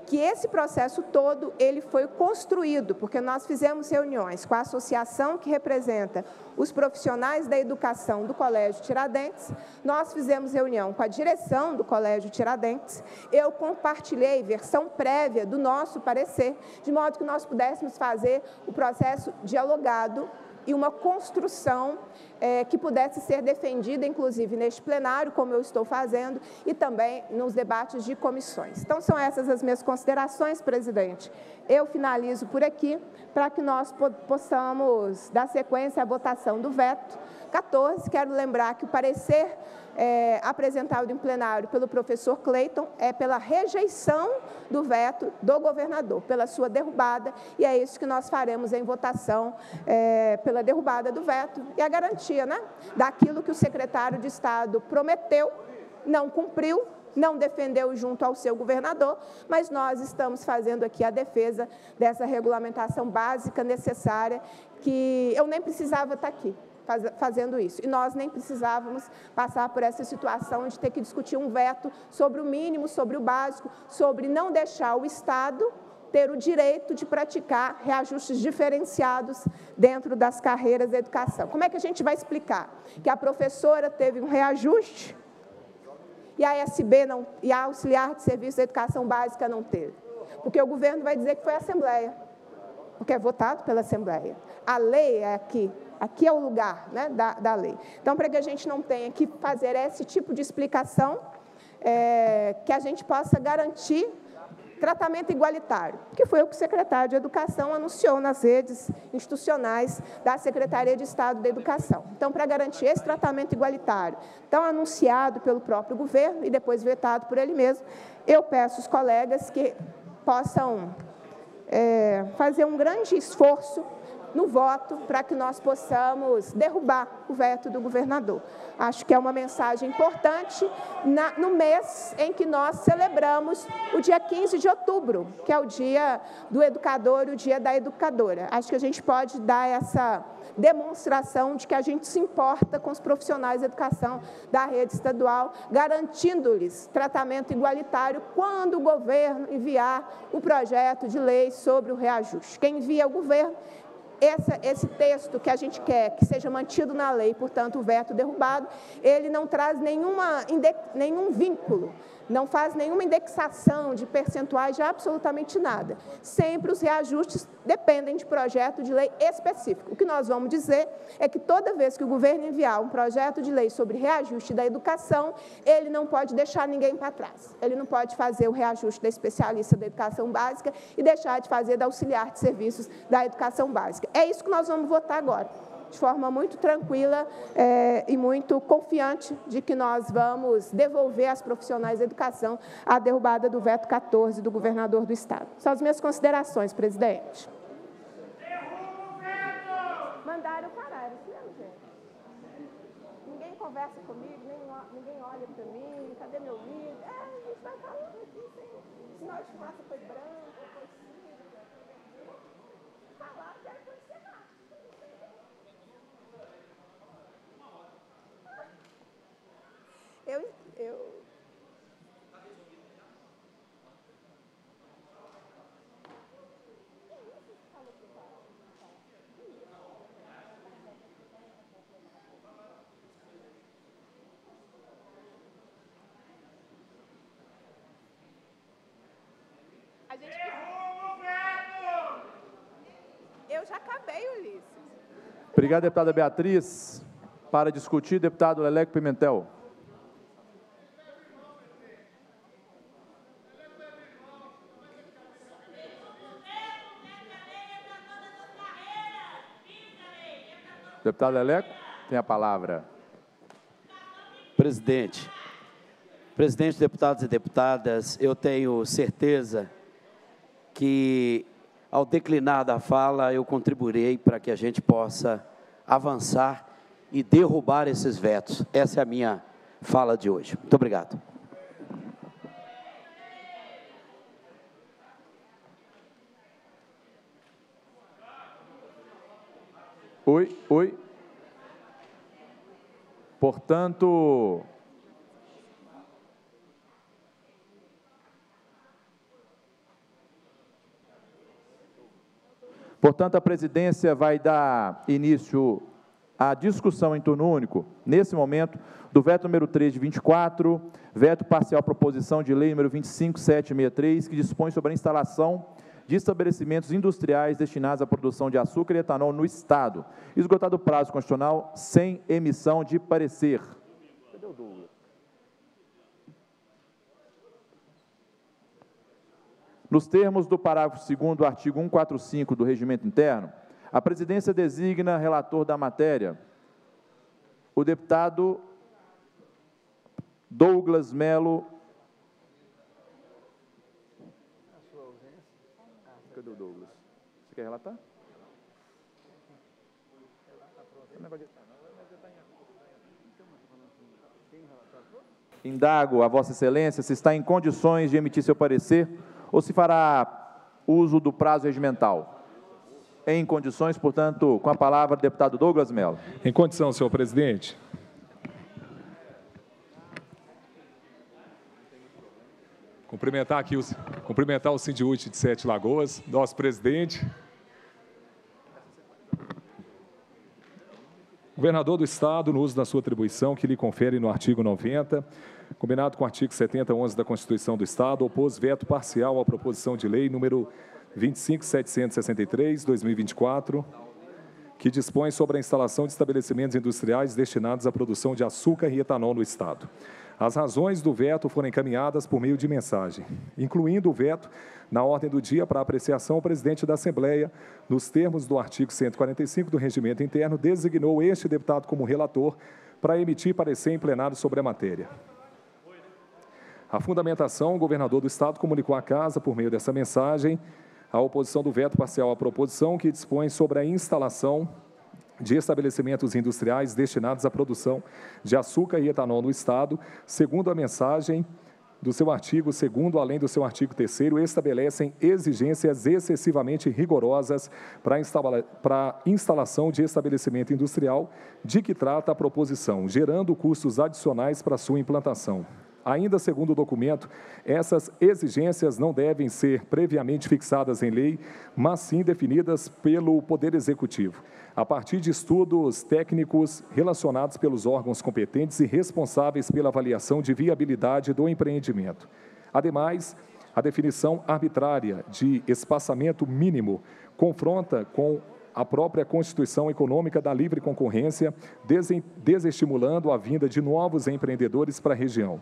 que esse processo todo ele foi construído, porque nós fizemos reuniões com a associação que representa os profissionais da educação do Colégio Tiradentes, nós fizemos reunião com a direção do Colégio Tiradentes, eu compartilhei versão prévia do nosso parecer, de modo que nós pudéssemos fazer o processo dialogado e uma construção que pudesse ser defendida, inclusive, neste plenário, como eu estou fazendo, e também nos debates de comissões. Então, são essas as minhas considerações, presidente. Eu finalizo por aqui, para que nós possamos dar sequência à votação do veto 14. Quero lembrar que o parecer apresentado em plenário pelo professor Cleiton é pela rejeição do veto do governador, pela sua derrubada, e é isso que nós faremos em votação, pela derrubada do veto e a garantia, né, daquilo que o secretário de Estado prometeu, não cumpriu, não defendeu junto ao seu governador, mas nós estamos fazendo aqui a defesa dessa regulamentação básica necessária, que eu nem precisava estar aqui fazendo isso. E nós nem precisávamos passar por essa situação de ter que discutir um veto sobre o mínimo, sobre o básico, sobre não deixar o Estado ter o direito de praticar reajustes diferenciados dentro das carreiras da educação. Como é que a gente vai explicar que a professora teve um reajuste e a SB não, e a auxiliar de serviço da educação básica não teve? Porque o governo vai dizer que foi a Assembleia, porque é votado pela Assembleia. A lei é aqui é o lugar, né, da lei. Então, para que a gente não tenha que fazer esse tipo de explicação, que a gente possa garantir tratamento igualitário, que foi o que o secretário de Educação anunciou nas redes institucionais da Secretaria de Estado da Educação. Então, para garantir esse tratamento igualitário, tão anunciado pelo próprio governo e depois vetado por ele mesmo, eu peço aos colegas que possam fazer um grande esforço no voto para que nós possamos derrubar o veto do governador. Acho que é uma mensagem importante no mês em que nós celebramos o dia 15 de outubro, que é o dia do educador e o dia da educadora. Acho que a gente pode dar essa demonstração de que a gente se importa com os profissionais de educação da rede estadual, garantindo-lhes tratamento igualitário quando o governo enviar o projeto de lei sobre o reajuste. Quem envia o governo, esse texto que a gente quer que seja mantido na lei, portanto, o veto derrubado, ele não traz nenhum vínculo, não faz nenhuma indexação de percentuais de absolutamente nada. Sempre os reajustes dependem de projeto de lei específico. O que nós vamos dizer é que toda vez que o governo enviar um projeto de lei sobre reajuste da educação, ele não pode deixar ninguém para trás. Ele não pode fazer o reajuste da especialista da educação básica e deixar de fazer da auxiliar de serviços da educação básica. É isso que nós vamos votar agora, de forma muito tranquila e muito confiante de que nós vamos devolver às profissionais da educação a derrubada do veto 14 do governador do Estado. São as minhas considerações, presidente. Mandaram parar, isso mesmo, gente. Ninguém conversa comigo, ninguém olha para mim, cadê meu líder? A gente vai falando aqui, sem sinal de fumaça foi branco, foi cinza. Falar que aí foi encerrar. Eu já acabei, Ulisses. Obrigado, deputada Beatriz. Para discutir, deputado Leleco Pimentel. Deputado Leleco, tem a palavra. Presidente, deputados e deputadas, eu tenho certeza que, ao declinar da fala, eu contribuirei para que a gente possa avançar e derrubar esses vetos. Essa é a minha fala de hoje. Muito obrigado. Oi. Portanto, a presidência vai dar início à discussão em turno único, nesse momento, do veto número 3 de 24, veto parcial à proposição de lei número 25763, que dispõe sobre a instalação de estabelecimentos industriais destinados à produção de açúcar e etanol no Estado, esgotado o prazo constitucional sem emissão de parecer. Cadê o Douglas? Nos termos do parágrafo 2º do artigo 145 do Regimento Interno, a presidência designa relator da matéria o deputado Douglas Melo. Cadê o Douglas? Você quer relatar? Indago a Vossa Excelência se está em condições de emitir seu parecer ou se fará uso do prazo regimental. Em condições, portanto, com a palavra o deputado Douglas Melo. Em condição, senhor presidente. Cumprimentar o Sindiúte de Sete Lagoas, nosso presidente. Governador do Estado, no uso da sua atribuição, que lhe confere no artigo 90, combinado com o artigo 7011 da Constituição do Estado, opôs veto parcial à proposição de lei número 25763, 2024, que dispõe sobre a instalação de estabelecimentos industriais destinados à produção de açúcar e etanol no Estado. As razões do veto foram encaminhadas por meio de mensagem, incluindo o veto na ordem do dia para apreciação. O presidente da Assembleia, nos termos do artigo 145 do Regimento Interno, designou este deputado como relator para emitir parecer em plenário sobre a matéria. A fundamentação, o governador do Estado comunicou à Casa, por meio dessa mensagem, A oposição do veto parcial à proposição que dispõe sobre a instalação de estabelecimentos industriais destinados à produção de açúcar e etanol no Estado, segundo a mensagem do seu artigo 2º, além do seu artigo 3º, estabelecem exigências excessivamente rigorosas para a instalação de estabelecimento industrial de que trata a proposição, gerando custos adicionais para sua implantação. Ainda segundo o documento, essas exigências não devem ser previamente fixadas em lei, mas sim definidas pelo Poder Executivo, a partir de estudos técnicos relacionados pelos órgãos competentes e responsáveis pela avaliação de viabilidade do empreendimento. Ademais, a definição arbitrária de espaçamento mínimo confronta com a própria Constituição Econômica da Livre Concorrência, desestimulando a vinda de novos empreendedores para a região.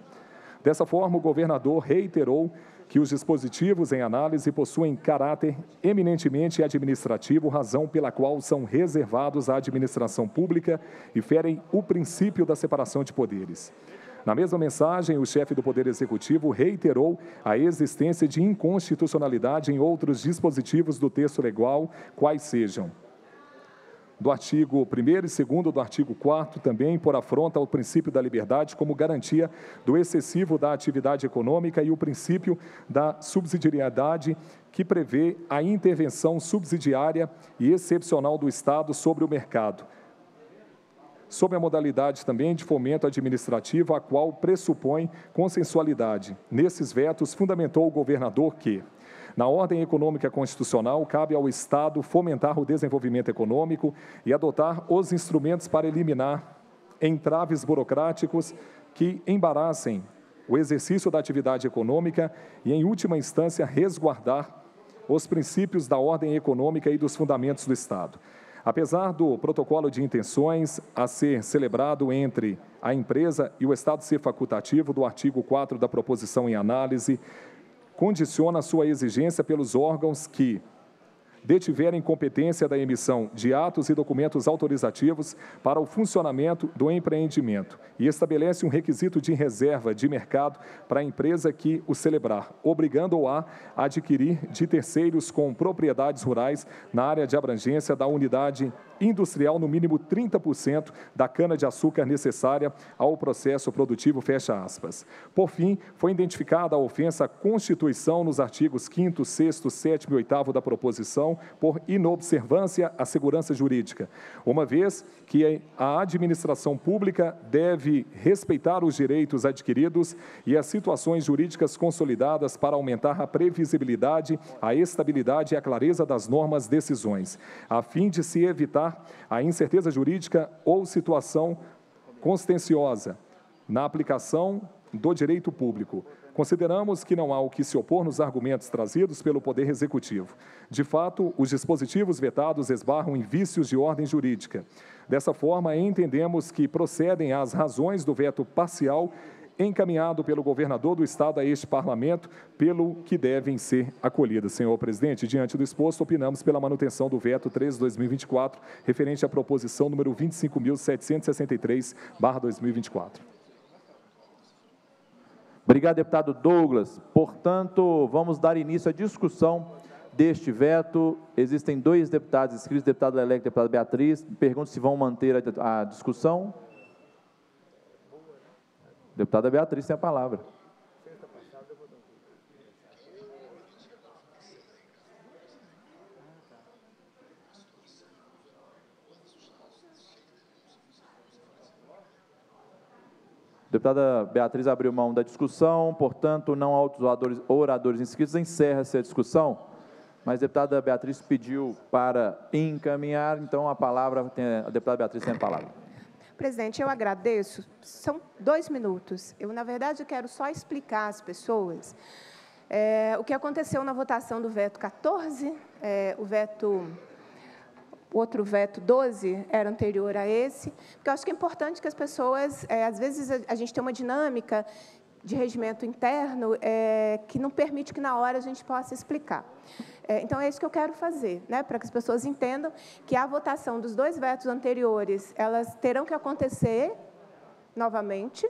Dessa forma, o governador reiterou que os dispositivos em análise possuem caráter eminentemente administrativo, razão pela qual são reservados à administração pública e ferem o princípio da separação de poderes. Na mesma mensagem, o chefe do Poder Executivo reiterou a existência de inconstitucionalidade em outros dispositivos do texto legal, quais sejam do artigo 1º e 2º do artigo 4º, também por afronta ao princípio da liberdade como garantia do excessivo da atividade econômica e o princípio da subsidiariedade que prevê a intervenção subsidiária e excepcional do Estado sobre o mercado, sob a modalidade também de fomento administrativo, a qual pressupõe consensualidade. Nesses vetos, fundamentou o governador que, na ordem econômica constitucional, cabe ao Estado fomentar o desenvolvimento econômico e adotar os instrumentos para eliminar entraves burocráticos que embaraçem o exercício da atividade econômica e, em última instância, resguardar os princípios da ordem econômica e dos fundamentos do Estado. Apesar do protocolo de intenções a ser celebrado entre a empresa e o Estado ser facultativo do artigo 4 da proposição em análise, condiciona sua exigência pelos órgãos que detiverem competência da emissão de atos e documentos autorizativos para o funcionamento do empreendimento e estabelece um requisito de reserva de mercado para a empresa que o celebrar, obrigando-o a adquirir de terceiros com propriedades rurais na área de abrangência da unidade industrial no mínimo 30% da cana-de-açúcar necessária ao processo produtivo, fecha aspas. Por fim, foi identificada a ofensa à Constituição nos artigos 5º, 6º, 7º e 8º da proposição por inobservância à segurança jurídica, uma vez que a administração pública deve respeitar os direitos adquiridos e as situações jurídicas consolidadas para aumentar a previsibilidade, a estabilidade e a clareza das normas decisões, a fim de se evitar a incerteza jurídica ou situação contenciosa na aplicação do direito público. Consideramos que não há o que se opor nos argumentos trazidos pelo Poder Executivo. De fato, os dispositivos vetados esbarram em vícios de ordem jurídica. Dessa forma, entendemos que procedem as razões do veto parcial encaminhado pelo governador do Estado a este Parlamento, pelo que devem ser acolhidas. Senhor presidente, diante do exposto, opinamos pela manutenção do veto 13/2024, referente à proposição número 25.763/2024. Obrigado, deputado Douglas. Portanto, vamos dar início à discussão deste veto. Existem 2 deputados inscritos, deputado Leleco e deputada Beatriz. Pergunto se vão manter a discussão. Deputada Beatriz tem a palavra. Deputada Beatriz abriu mão da discussão, portanto, não há outros oradores inscritos, encerra-se a discussão. Mas a deputada Beatriz pediu para encaminhar, então a deputada Beatriz tem a palavra. Presidente, eu agradeço. São 2 minutos. Eu, na verdade, quero só explicar às pessoas o que aconteceu na votação do veto 14, o outro veto 12 era anterior a esse, porque eu acho que é importante que as pessoas, às vezes, a gente tem uma dinâmica de regimento interno que não permite que, na hora, a gente possa explicar. Então, é isso que eu quero fazer, né, para que as pessoas entendam que a votação dos 2 vetos anteriores, elas terão que acontecer novamente.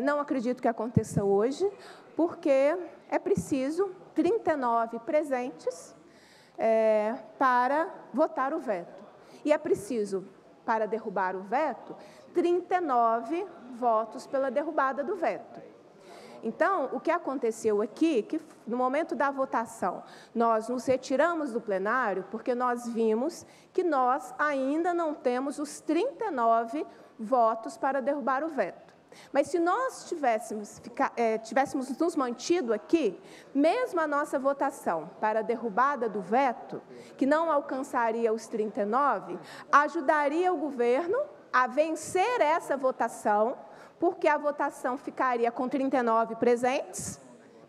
Não acredito que aconteça hoje, porque é preciso 39 presentes para votar o veto. E é preciso, para derrubar o veto, 39 votos pela derrubada do veto. Então, o que aconteceu aqui, que no momento da votação, nós nos retiramos do plenário, porque nós vimos que nós ainda não temos os 39 votos para derrubar o veto. Mas se nós tivéssemos nos mantido aqui, mesmo a nossa votação para a derrubada do veto, que não alcançaria os 39, ajudaria o governo a vencer essa votação, porque a votação ficaria com 39 presentes,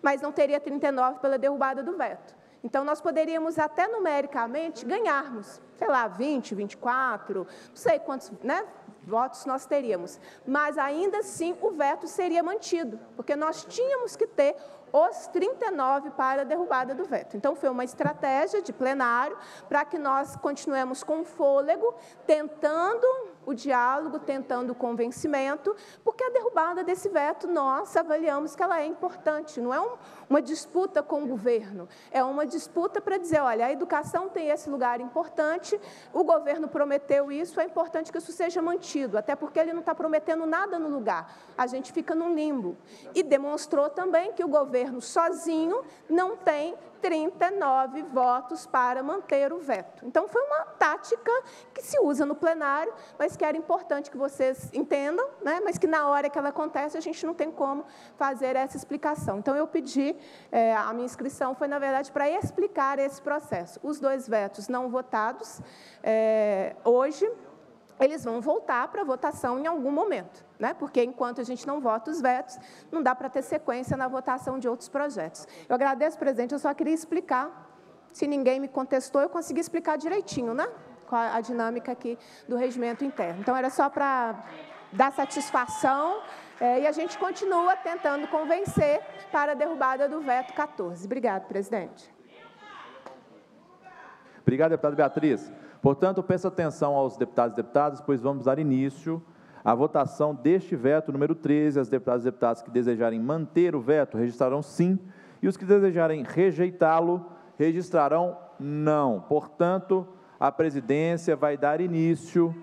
mas não teria 39 pela derrubada do veto. Então, nós poderíamos até numericamente ganharmos, sei lá, 20, 24, não sei quantos, né, votos nós teríamos. Mas, ainda assim, o veto seria mantido, porque nós tínhamos que ter os 39 para a derrubada do veto. Então, foi uma estratégia de plenário para que nós continuemos com fôlego, tentando o diálogo, tentando o convencimento, porque a derrubada desse veto, nós avaliamos que ela é importante, não é uma disputa com o governo, é uma disputa para dizer, olha, a educação tem esse lugar importante, o governo prometeu isso, é importante que isso seja mantido, até porque ele não está prometendo nada no lugar, a gente fica num limbo. E demonstrou também que o governo sozinho não tem 39 votos para manter o veto. Então, foi uma tática que se usa no plenário, mas que era importante que vocês entendam, né? Mas que na hora que ela acontece, a gente não tem como fazer essa explicação. Então, eu pedi, a minha inscrição foi, na verdade, para explicar esse processo. Os 2 vetos não votados, hoje, eles vão voltar para a votação em algum momento, né? Porque, enquanto a gente não vota os vetos, não dá para ter sequência na votação de outros projetos. Eu agradeço, presidente, eu só queria explicar, se ninguém me contestou, eu consegui explicar direitinho, né? Qual a dinâmica aqui do regimento interno. Então, era só para dar satisfação, e a gente continua tentando convencer para a derrubada do veto 14. Obrigado, presidente. Obrigado, deputada Beatriz. Portanto, peço atenção aos deputados e deputadas, pois vamos dar início à votação deste veto número 13. As deputadas e deputados que desejarem manter o veto registrarão sim, e os que desejarem rejeitá-lo registrarão não. Portanto, a presidência vai dar início.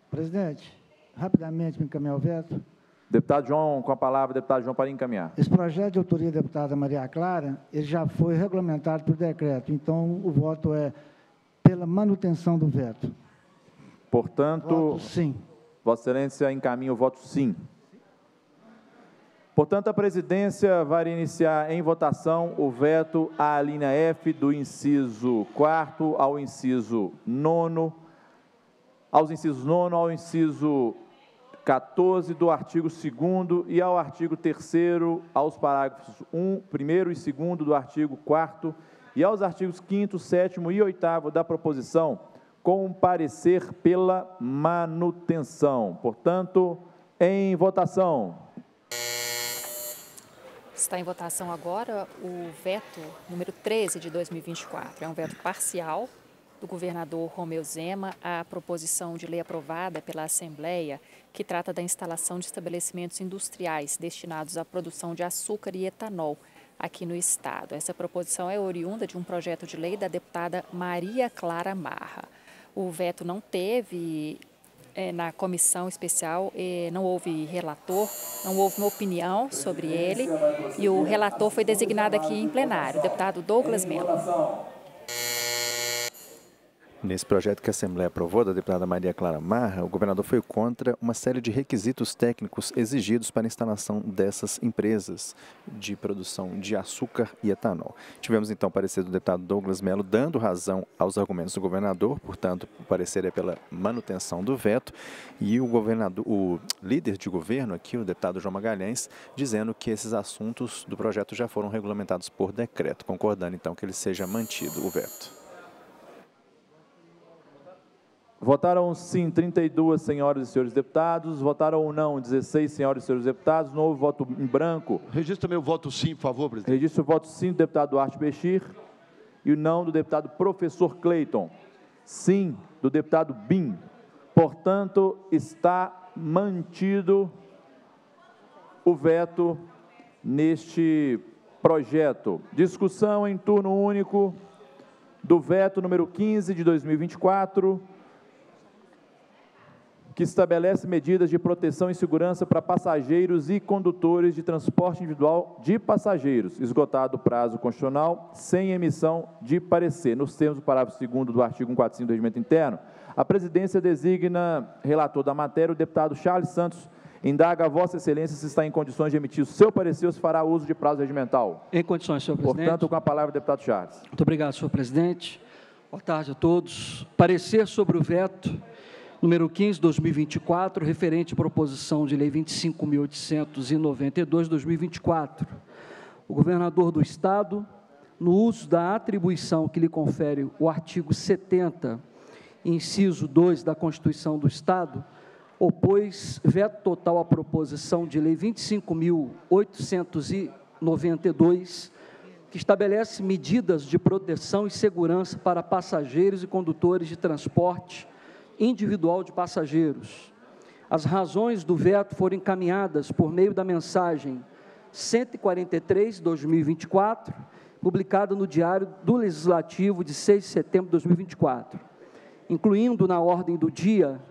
Presidente, rapidamente me encaminhar o veto. Deputado João, com a palavra, deputado João, para encaminhar. Esse projeto de autoria da deputada Maria Clara, ele já foi regulamentado por decreto, então o voto é pela manutenção do veto. Portanto, voto sim. Vossa Excelência encaminha o voto sim. Portanto, a presidência vai iniciar em votação o veto à linha F do inciso 4º ao inciso 9º, aos incisos 9º ao inciso 14 do artigo 2º e ao artigo 3º, aos parágrafos 1º e 2º do artigo 4º e aos artigos 5º, 7º e 8º da proposição, com parecer pela manutenção. Portanto, em votação. Está em votação agora o veto número 13 de 2024. É um veto parcial do governador Romeu Zema à proposição de lei aprovada pela Assembleia que trata da instalação de estabelecimentos industriais destinados à produção de açúcar e etanol aqui no Estado. Essa proposição é oriunda de um projeto de lei da deputada Maria Clara Marra. O veto não teve, na comissão especial, não houve relator, não houve uma opinião sobre ele, e o relator foi designado aqui em plenário, o deputado Douglas Mello. Nesse projeto que a Assembleia aprovou, da deputada Maria Clara Marra, o governador foi contra uma série de requisitos técnicos exigidos para a instalação dessas empresas de produção de açúcar e etanol. Tivemos, então, o parecer do deputado Douglas Mello dando razão aos argumentos do governador, portanto, o parecer é pela manutenção do veto, e o líder de governo aqui, o deputado João Magalhães, dizendo que esses assuntos do projeto já foram regulamentados por decreto, concordando, então, que ele seja mantido o veto. Votaram sim 32 senhoras e senhores deputados, votaram não 16 senhoras e senhores deputados, não houve voto em branco. Registra meu voto sim, por favor, presidente. Registra o voto sim do deputado Duarte Bechir e o não do deputado professor Cleiton. Sim do deputado Bim. Portanto, está mantido o veto neste projeto. Discussão em turno único do veto número 15 de 2024, que estabelece medidas de proteção e segurança para passageiros e condutores de transporte individual de passageiros, esgotado o prazo constitucional, sem emissão de parecer. Nos termos do parágrafo 2º do artigo 145 do Regimento Interno, a presidência designa relator da matéria o deputado Charles Santos. Indaga a Vossa Excelência se está em condições de emitir o seu parecer ou se fará uso de prazo regimental. Em condições, senhor presidente. Portanto, com a palavra o deputado Charles. Muito obrigado, senhor presidente. Boa tarde a todos. Parecer sobre o veto número 15, 2024, referente à proposição de lei 25.892, 2024. O governador do Estado, no uso da atribuição que lhe confere o artigo 70, inciso 2 da Constituição do Estado, opôs veto total à proposição de lei 25.892, que estabelece medidas de proteção e segurança para passageiros e condutores de transporte individual de passageiros. As razões do veto foram encaminhadas por meio da mensagem 143/2024, publicada no Diário do Legislativo de 6 de setembro de 2024, incluindo na ordem do dia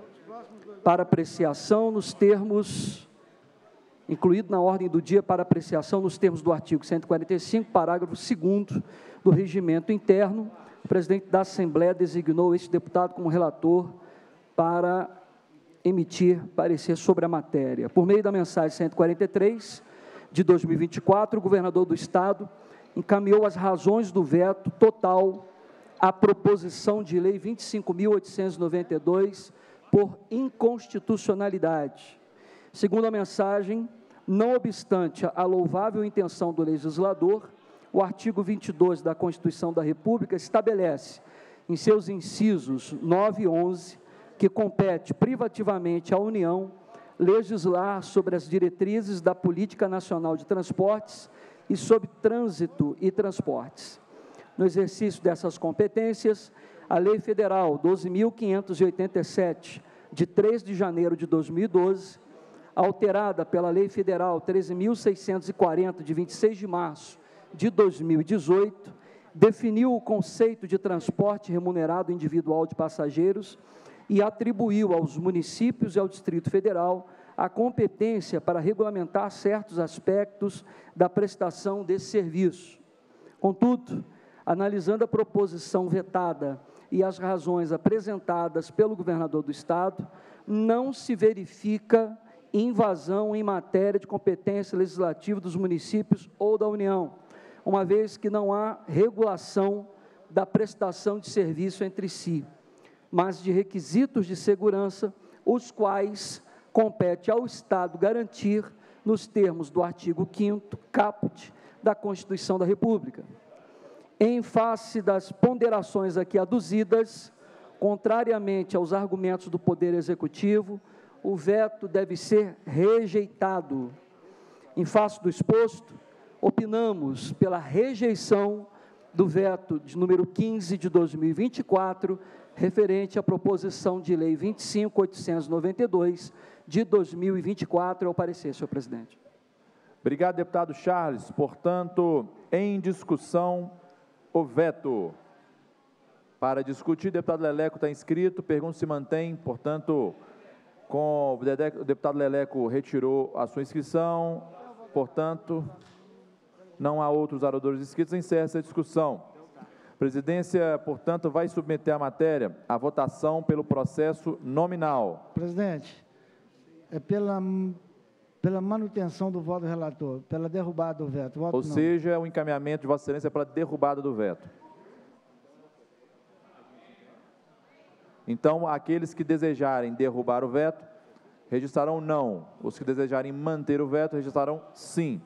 para apreciação nos termos do artigo 145, parágrafo 2º do Regimento Interno. O presidente da Assembleia designou este deputado como relator para emitir parecer sobre a matéria. Por meio da mensagem 143 de 2024, o governador do Estado encaminhou as razões do veto total à proposição de lei 25.892 por inconstitucionalidade. Segundo a mensagem, não obstante a louvável intenção do legislador, o artigo 22 da Constituição da República estabelece, em seus incisos 9 e 11, que compete privativamente à União legislar sobre as diretrizes da Política Nacional de Transportes e sobre trânsito e transportes. No exercício dessas competências, a Lei Federal 12.587, de 3 de janeiro de 2012, alterada pela Lei Federal 13.640, de 26 de março de 2018, definiu o conceito de transporte remunerado individual de passageiros e atribuiu aos municípios e ao Distrito Federal a competência para regulamentar certos aspectos da prestação desse serviço. Contudo, analisando a proposição vetada e as razões apresentadas pelo governador do Estado, não se verifica invasão em matéria de competência legislativa dos municípios ou da União, uma vez que não há regulação da prestação de serviço entre si, mas de requisitos de segurança, os quais compete ao Estado garantir nos termos do artigo 5º caput da Constituição da República. Em face das ponderações aqui aduzidas, contrariamente aos argumentos do Poder Executivo, o veto deve ser rejeitado. Em face do exposto, opinamos pela rejeição do veto de número 15 de 2024, referente à proposição de lei 25.892, de 2024, ao parecer, senhor presidente. Obrigado, deputado Charles. Portanto, em discussão, o veto. Para discutir, o deputado Leleco está inscrito, pergunta se mantém, portanto, o deputado Leleco retirou a sua inscrição, portanto, não há outros oradores inscritos, encerra essa discussão. A presidência, portanto, vai submeter a matéria à votação pelo processo nominal. Presidente, é pela manutenção do voto do relator, pela derrubada do veto. Voto Ou não. seja, o encaminhamento de Vossa Excelência para a derrubada do veto. Então, aqueles que desejarem derrubar o veto, registrarão não. Os que desejarem manter o veto, registrarão sim.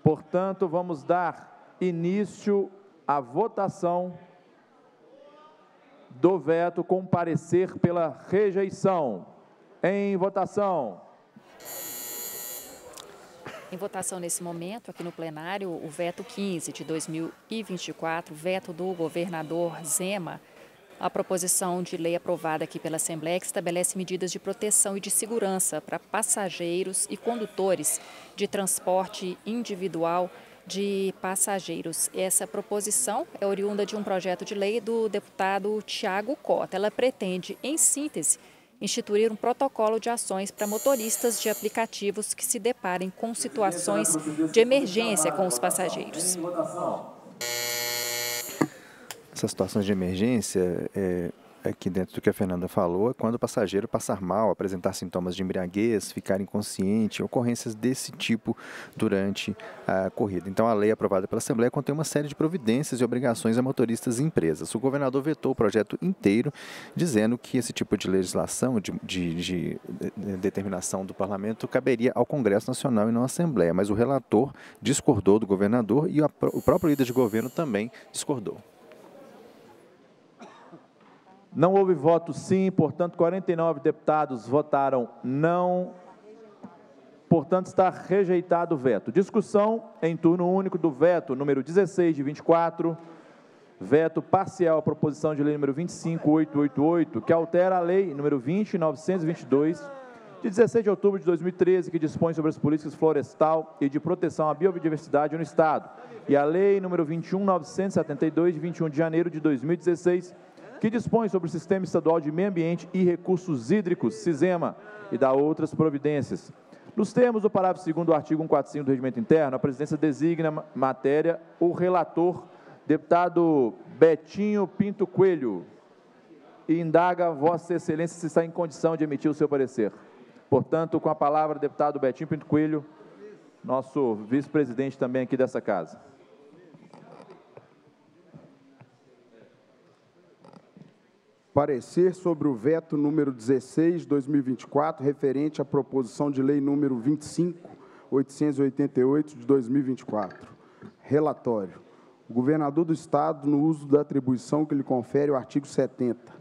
Portanto, vamos dar início à votação do veto com parecer pela rejeição. Em votação. Em votação nesse momento, aqui no plenário, o veto 15 de 2024, veto do governador Zema, a proposição de lei aprovada aqui pela Assembleia que estabelece medidas de proteção e de segurança para passageiros e condutores de transporte individual de passageiros. Essa proposição é oriunda de um projeto de lei do deputado Tiago Cota. Ela pretende, em síntese, instituir um protocolo de ações para motoristas de aplicativos que se deparem com situações de emergência com os passageiros. Essas situações de emergência, aqui dentro do que a Fernanda falou, é quando o passageiro passar mal, apresentar sintomas de embriaguez, ficar inconsciente, ocorrências desse tipo durante a corrida. Então, a lei aprovada pela Assembleia contém uma série de providências e obrigações a motoristas e empresas. O governador vetou o projeto inteiro, dizendo que esse tipo de legislação, de determinação do parlamento, caberia ao Congresso Nacional e não à Assembleia. Mas o relator discordou do governador e o próprio líder de governo também discordou. Não houve voto sim, portanto, 49 deputados votaram não. Portanto, está rejeitado o veto. Discussão em turno único do veto número 16 de 24, veto parcial à proposição de lei número 25888, que altera a lei número 20.922, de 16 de outubro de 2013, que dispõe sobre as políticas florestal e de proteção à biodiversidade no Estado, e a lei número 21.972, de 21 de janeiro de 2016, que dispõe sobre o Sistema Estadual de Meio Ambiente e Recursos Hídricos, SISEMA, e dá outras providências. Nos termos do parágrafo 2º do artigo 145 do Regimento Interno, a presidência designa matéria o relator, deputado Betinho Pinto Coelho, e indaga Vossa Excelência se está em condição de emitir o seu parecer. Portanto, com a palavra, deputado Betinho Pinto Coelho, nosso vice-presidente também aqui dessa casa. Parecer sobre o veto número 16, 2024, referente à proposição de lei número 25.888, de 2024. Relatório. O governador do Estado, no uso da atribuição que lhe confere o artigo 70,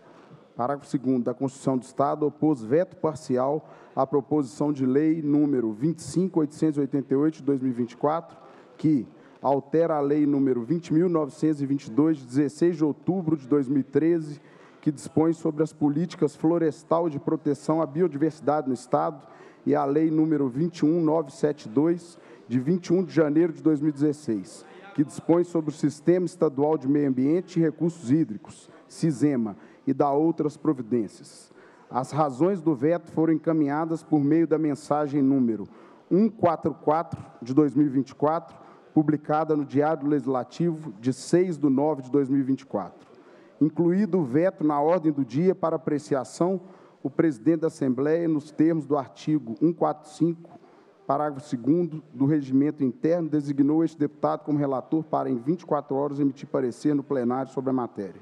parágrafo 2º da Constituição do Estado, opôs veto parcial à proposição de lei número 25.888, de 2024, que altera a lei número 20.922, de 16 de outubro de 2013, que dispõe sobre as políticas florestal de proteção à biodiversidade no Estado, e a Lei número 21.972, de 21 de janeiro de 2016, que dispõe sobre o Sistema Estadual de Meio Ambiente e Recursos Hídricos, SISEMA, e dá outras providências. As razões do veto foram encaminhadas por meio da mensagem número 144, de 2024, publicada no Diário Legislativo, de 6/9 de 2024. Incluído o veto na ordem do dia para apreciação, o presidente da Assembleia, nos termos do artigo 145, parágrafo 2º do Regimento Interno, designou este deputado como relator para, em 24 horas, emitir parecer no plenário sobre a matéria.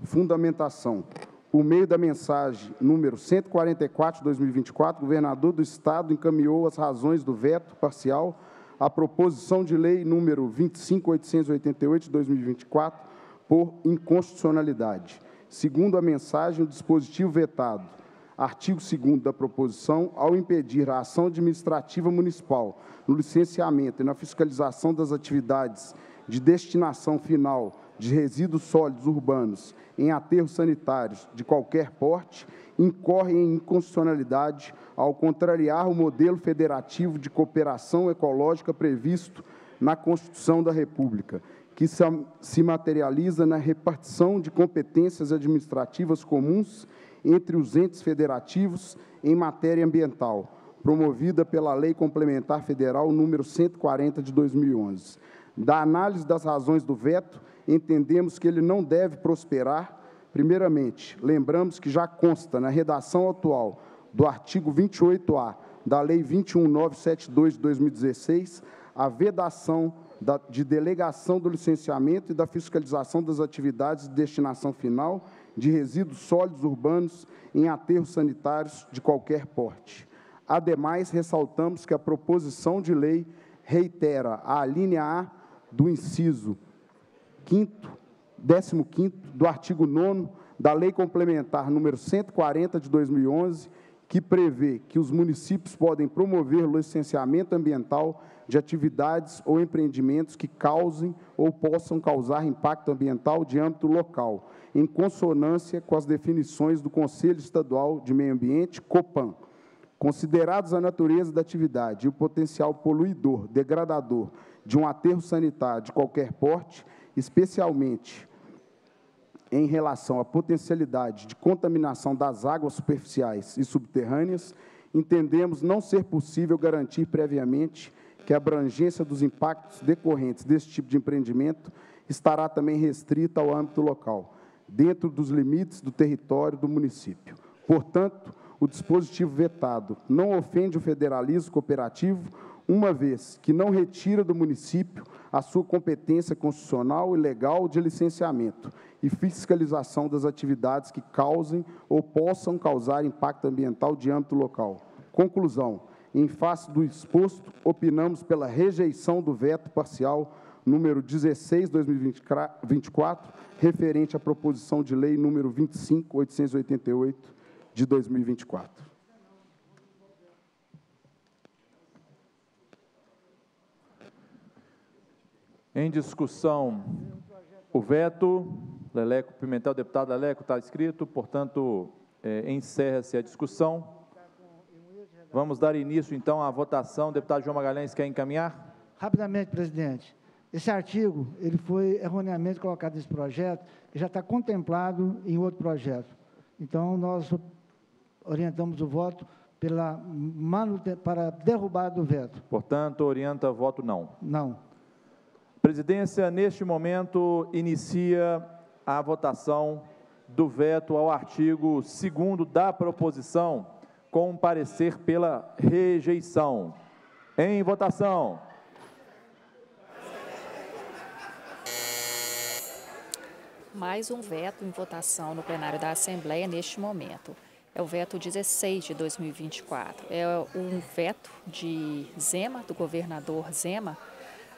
Fundamentação. Por meio da mensagem número 144 de 2024, o governador do Estado encaminhou as razões do veto parcial à proposição de lei número 25.888 de 2024, por inconstitucionalidade. Segundo a mensagem, o dispositivo vetado, artigo 2º da proposição, ao impedir a ação administrativa municipal no licenciamento e na fiscalização das atividades de destinação final de resíduos sólidos urbanos em aterros sanitários de qualquer porte, incorre em inconstitucionalidade ao contrariar o modelo federativo de cooperação ecológica previsto na Constituição da República, que se materializa na repartição de competências administrativas comuns entre os entes federativos em matéria ambiental, promovida pela Lei Complementar Federal número 140 de 2011. Da análise das razões do veto, entendemos que ele não deve prosperar. Primeiramente, lembramos que já consta na redação atual do artigo 28A da Lei 21.972 de 2016 a vedação de delegação do licenciamento e da fiscalização das atividades de destinação final de resíduos sólidos urbanos em aterros sanitários de qualquer porte. Ademais, ressaltamos que a proposição de lei reitera a alínea A do inciso 15º do artigo 9º da Lei Complementar número 140 de 2011, que prevê que os municípios podem promover o licenciamento ambiental de atividades ou empreendimentos que causem ou possam causar impacto ambiental de âmbito local, em consonância com as definições do Conselho Estadual de Meio Ambiente, COPAM. Considerados a natureza da atividade e o potencial poluidor, degradador, de um aterro sanitário de qualquer porte, especialmente em relação à potencialidade de contaminação das águas superficiais e subterrâneas, entendemos não ser possível garantir previamente que a abrangência dos impactos decorrentes desse tipo de empreendimento estará também restrita ao âmbito local, dentro dos limites do território do município. Portanto, o dispositivo vetado não ofende o federalismo cooperativo, uma vez que não retira do município a sua competência constitucional e legal de licenciamento e fiscalização das atividades que causem ou possam causar impacto ambiental de âmbito local. Conclusão: em face do exposto, opinamos pela rejeição do veto parcial número 16/2024, referente à proposição de lei número 25.888, de 2024. Em discussão, o veto. Leleco Pimentel, deputado Leleco, está escrito, portanto, encerra-se a discussão. Vamos dar início, então, à votação. O deputado João Magalhães quer encaminhar? Rapidamente, presidente. Esse artigo ele foi erroneamente colocado nesse projeto e já está contemplado em outro projeto. Então, nós orientamos o voto para derrubada do veto. Portanto, orienta voto não. Não. Presidência, neste momento, inicia a votação do veto ao artigo 2º da proposição, com parecer pela rejeição. Em votação. Mais um veto em votação no plenário da Assembleia neste momento. É o veto 16 de 2024. É um veto de Zema, do governador Zema,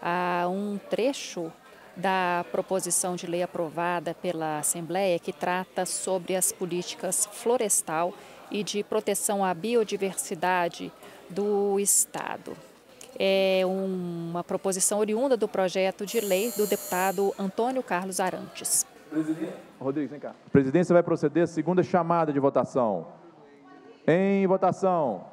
a um trecho da proposição de lei aprovada pela Assembleia que trata sobre as políticas florestal e de proteção à biodiversidade do Estado. É uma proposição oriunda do projeto de lei do deputado Antônio Carlos Arantes. Rodrigues, vem cá. A presidência vai proceder à segunda chamada de votação. Em votação.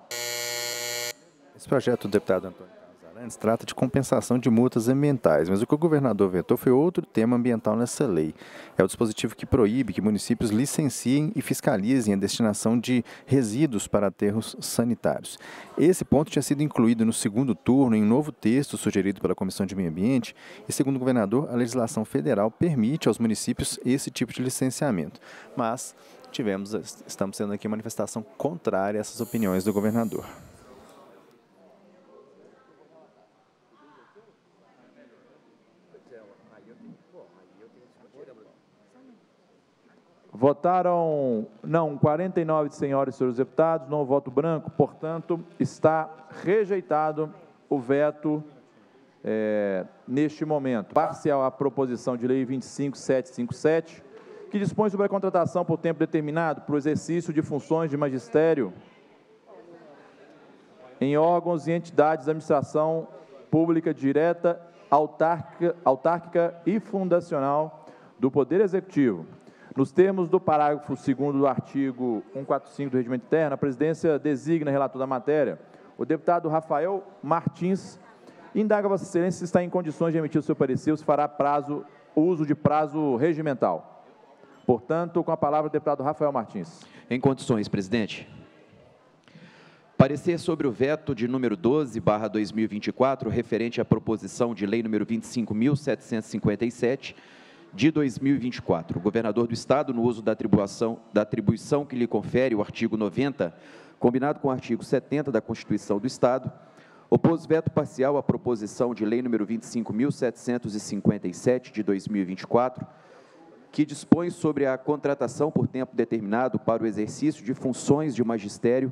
Esse projeto do deputado Antônio Carlos Arantes trata de compensação de multas ambientais, mas o que o governador vetou foi outro tema ambiental nessa lei. É o dispositivo que proíbe que municípios licenciem e fiscalizem a destinação de resíduos para aterros sanitários. Esse ponto tinha sido incluído no segundo turno em um novo texto sugerido pela Comissão de Meio Ambiente e, segundo o governador, a legislação federal permite aos municípios esse tipo de licenciamento. Mas estamos tendo aqui manifestação contrária a essas opiniões do governador. Votaram, não, 49 de senhoras e senhores deputados, não voto branco, portanto, está rejeitado o veto neste momento. Parcial à proposição de lei 25757, que dispõe sobre a contratação por tempo determinado para o exercício de funções de magistério em órgãos e entidades de administração pública direta, autárquica e fundacional do Poder Executivo. Nos termos do parágrafo 2º do artigo 145 do Regimento Interno, a presidência designa relator da matéria o deputado Rafael Martins. Indaga Vossa Excelência se está em condições de emitir o seu parecer ou se fará uso de prazo regimental. Portanto, com a palavra o deputado Rafael Martins. Em condições, presidente. Parecer sobre o veto de número 12/2024, referente à proposição de lei número 25.757, de 2024. O governador do Estado, no uso da atribuição que lhe confere o artigo 90, combinado com o artigo 70 da Constituição do Estado, opôs veto parcial à proposição de lei número 25.757, de 2024, que dispõe sobre a contratação por tempo determinado para o exercício de funções de magistério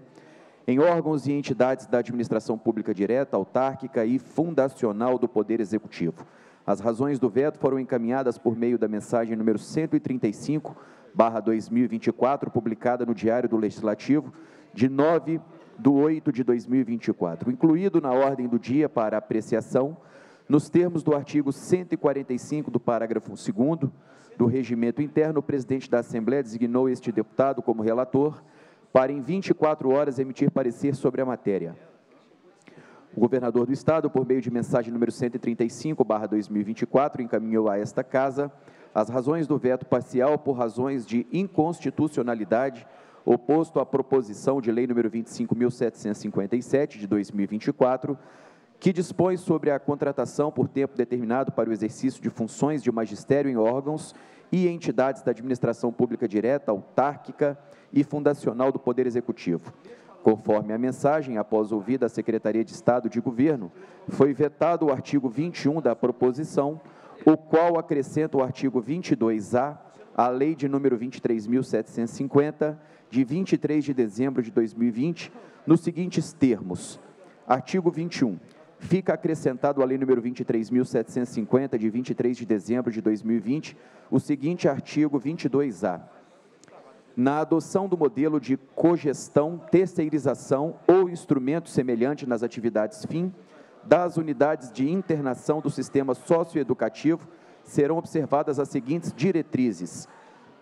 em órgãos e entidades da administração pública direta, autárquica e fundacional do Poder Executivo. As razões do veto foram encaminhadas por meio da mensagem número 135/2024, publicada no Diário do Legislativo, de 9/8/2024, incluído na ordem do dia para apreciação, nos termos do artigo 145 do parágrafo 2º do Regimento Interno, o presidente da Assembleia designou este deputado como relator para, em 24 horas, emitir parecer sobre a matéria. O governador do Estado, por meio de mensagem número 135/2024, encaminhou a esta Casa as razões do veto parcial por razões de inconstitucionalidade oposto à proposição de lei número 25.757, de 2024, que dispõe sobre a contratação por tempo determinado para o exercício de funções de magistério em órgãos e entidades da administração pública direta, autárquica e fundacional do Poder Executivo. Conforme a mensagem, após ouvida a Secretaria de Estado de Governo, foi vetado o artigo 21 da proposição, o qual acrescenta o artigo 22A à Lei de número 23.750, de 23 de dezembro de 2020, nos seguintes termos. Artigo 21. Fica acrescentado à Lei número 23.750, de 23 de dezembro de 2020, o seguinte artigo 22A. Na adoção do modelo de cogestão, terceirização ou instrumento semelhante nas atividades fim das unidades de internação do sistema socioeducativo, serão observadas as seguintes diretrizes: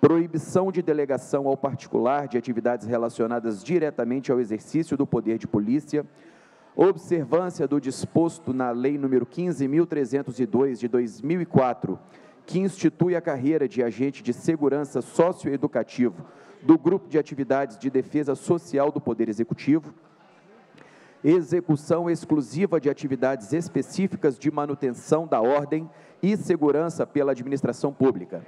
proibição de delegação ao particular de atividades relacionadas diretamente ao exercício do poder de polícia, observância do disposto na Lei nº 15.302, de 2004, que institui a carreira de agente de segurança socioeducativo do Grupo de Atividades de Defesa Social do Poder Executivo, execução exclusiva de atividades específicas de manutenção da ordem e segurança pela administração pública.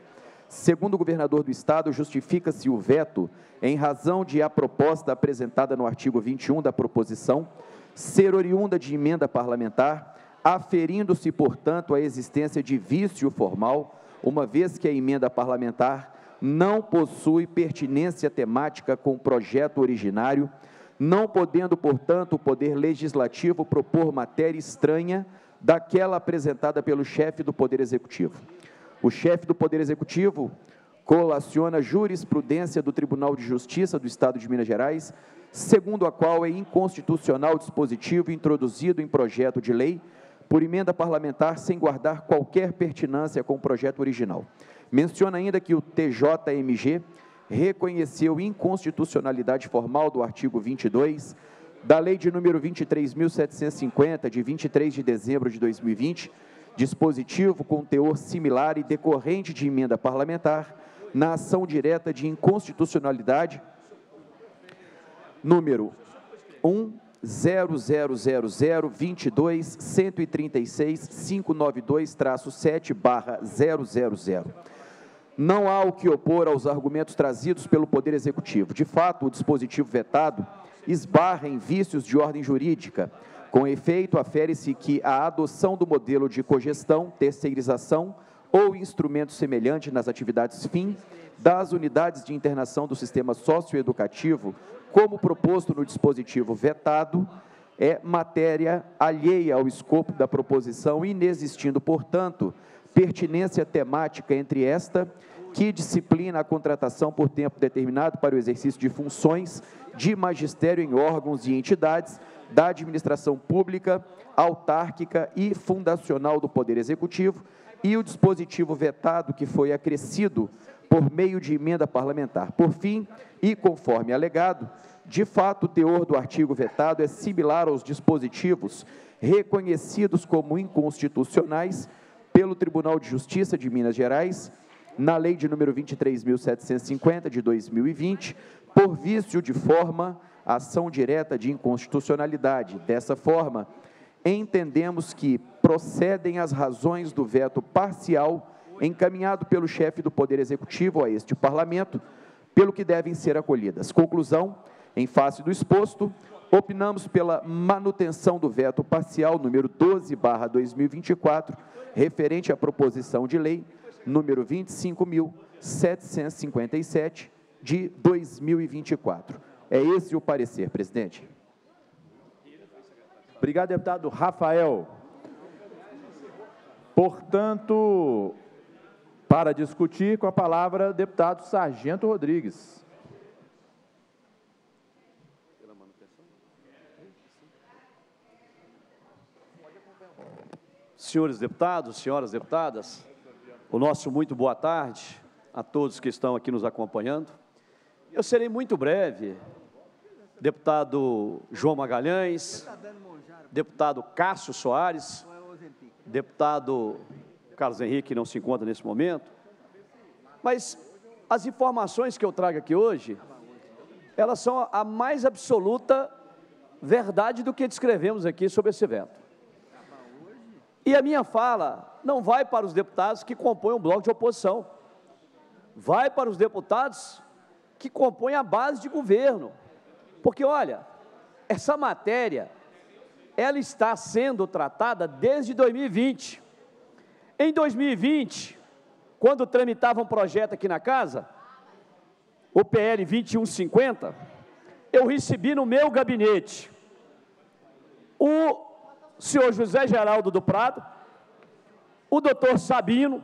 Segundo o governador do Estado, justifica-se o veto em razão de a proposta apresentada no artigo 21 da proposição ser oriunda de emenda parlamentar, aferindo-se, portanto, a existência de vício formal, uma vez que a emenda parlamentar não possui pertinência temática com o projeto originário, não podendo, portanto, o Poder Legislativo propor matéria estranha daquela apresentada pelo chefe do Poder Executivo. O chefe do Poder Executivo colaciona jurisprudência do Tribunal de Justiça do Estado de Minas Gerais, segundo a qual é inconstitucional o dispositivo introduzido em projeto de lei por emenda parlamentar sem guardar qualquer pertinência com o projeto original. Menciona ainda que o TJMG reconheceu inconstitucionalidade formal do artigo 22 da Lei de número 23.750, de 23 de dezembro de 2020, dispositivo com teor similar e decorrente de emenda parlamentar, na ação direta de inconstitucionalidade número 1000022-136-592-7/000. Não há o que opor aos argumentos trazidos pelo Poder Executivo. De fato, o dispositivo vetado esbarra em vícios de ordem jurídica. Com efeito, afere-se que a adoção do modelo de cogestão, terceirização ou instrumento semelhante nas atividades fim das unidades de internação do sistema socioeducativo, como proposto no dispositivo vetado, é matéria alheia ao escopo da proposição, inexistindo, portanto, pertinência temática entre esta, que disciplina a contratação por tempo determinado para o exercício de funções de magistério em órgãos e entidades da administração pública, autárquica e fundacional do Poder Executivo, e o dispositivo vetado que foi acrescido por meio de emenda parlamentar. Por fim, e conforme alegado, de fato, o teor do artigo vetado é similar aos dispositivos reconhecidos como inconstitucionais pelo Tribunal de Justiça de Minas Gerais, na Lei de número 23.750, de 2020, por vício de forma, ação direta de inconstitucionalidade. Dessa forma, entendemos que procedem as razões do veto parcial encaminhado pelo chefe do Poder Executivo a este Parlamento, pelo que devem ser acolhidas. Conclusão: em face do exposto, opinamos pela manutenção do veto parcial número 12/2024, referente à proposição de lei número 25.757, de 2024. É esse o parecer, presidente. Obrigado, deputado Rafael. Portanto, para discutir, com a palavra, deputado Sargento Rodrigues. Senhores deputados, senhoras deputadas, o nosso muito boa tarde a todos que estão aqui nos acompanhando. Eu serei muito breve, deputado João Magalhães, deputado Cássio Soares, deputado Carlos Henrique, que não se encontra nesse momento, mas as informações que eu trago aqui hoje, elas são a mais absoluta verdade do que descrevemos aqui sobre esse veto. E a minha fala não vai para os deputados que compõem o bloco de oposição, vai para os deputados que compõem a base de governo. Porque, olha, essa matéria, ela está sendo tratada desde 2020. Em 2020, quando tramitava um projeto aqui na casa, o PL 2150, eu recebi no meu gabinete o senhor José Geraldo do Prado, o doutor Sabino,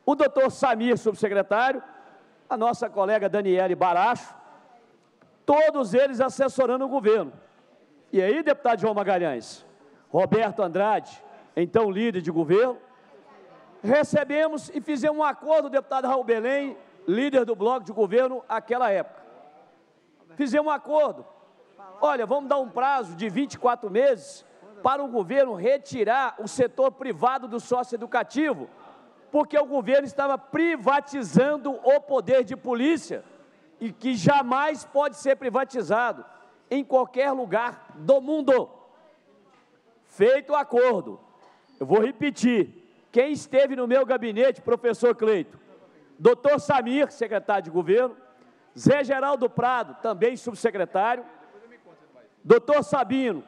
o doutor Samir, subsecretário, a nossa colega Daniele Baracho, todos eles assessorando o governo. E aí, deputado João Magalhães, Roberto Andrade, então líder de governo, recebemos e fizemos um acordo, o deputado Raul Belém, líder do bloco de governo àquela época. Fizemos um acordo. Olha, vamos dar um prazo de 24 meses para o governo retirar o setor privado do socioeducativo, porque o governo estava privatizando o poder de polícia, e que jamais pode ser privatizado em qualquer lugar do mundo. Feito o acordo, eu vou repetir, quem esteve no meu gabinete, professor Cleito, doutor Samir, secretário de governo, Zé Geraldo Prado, também subsecretário, doutor Sabino,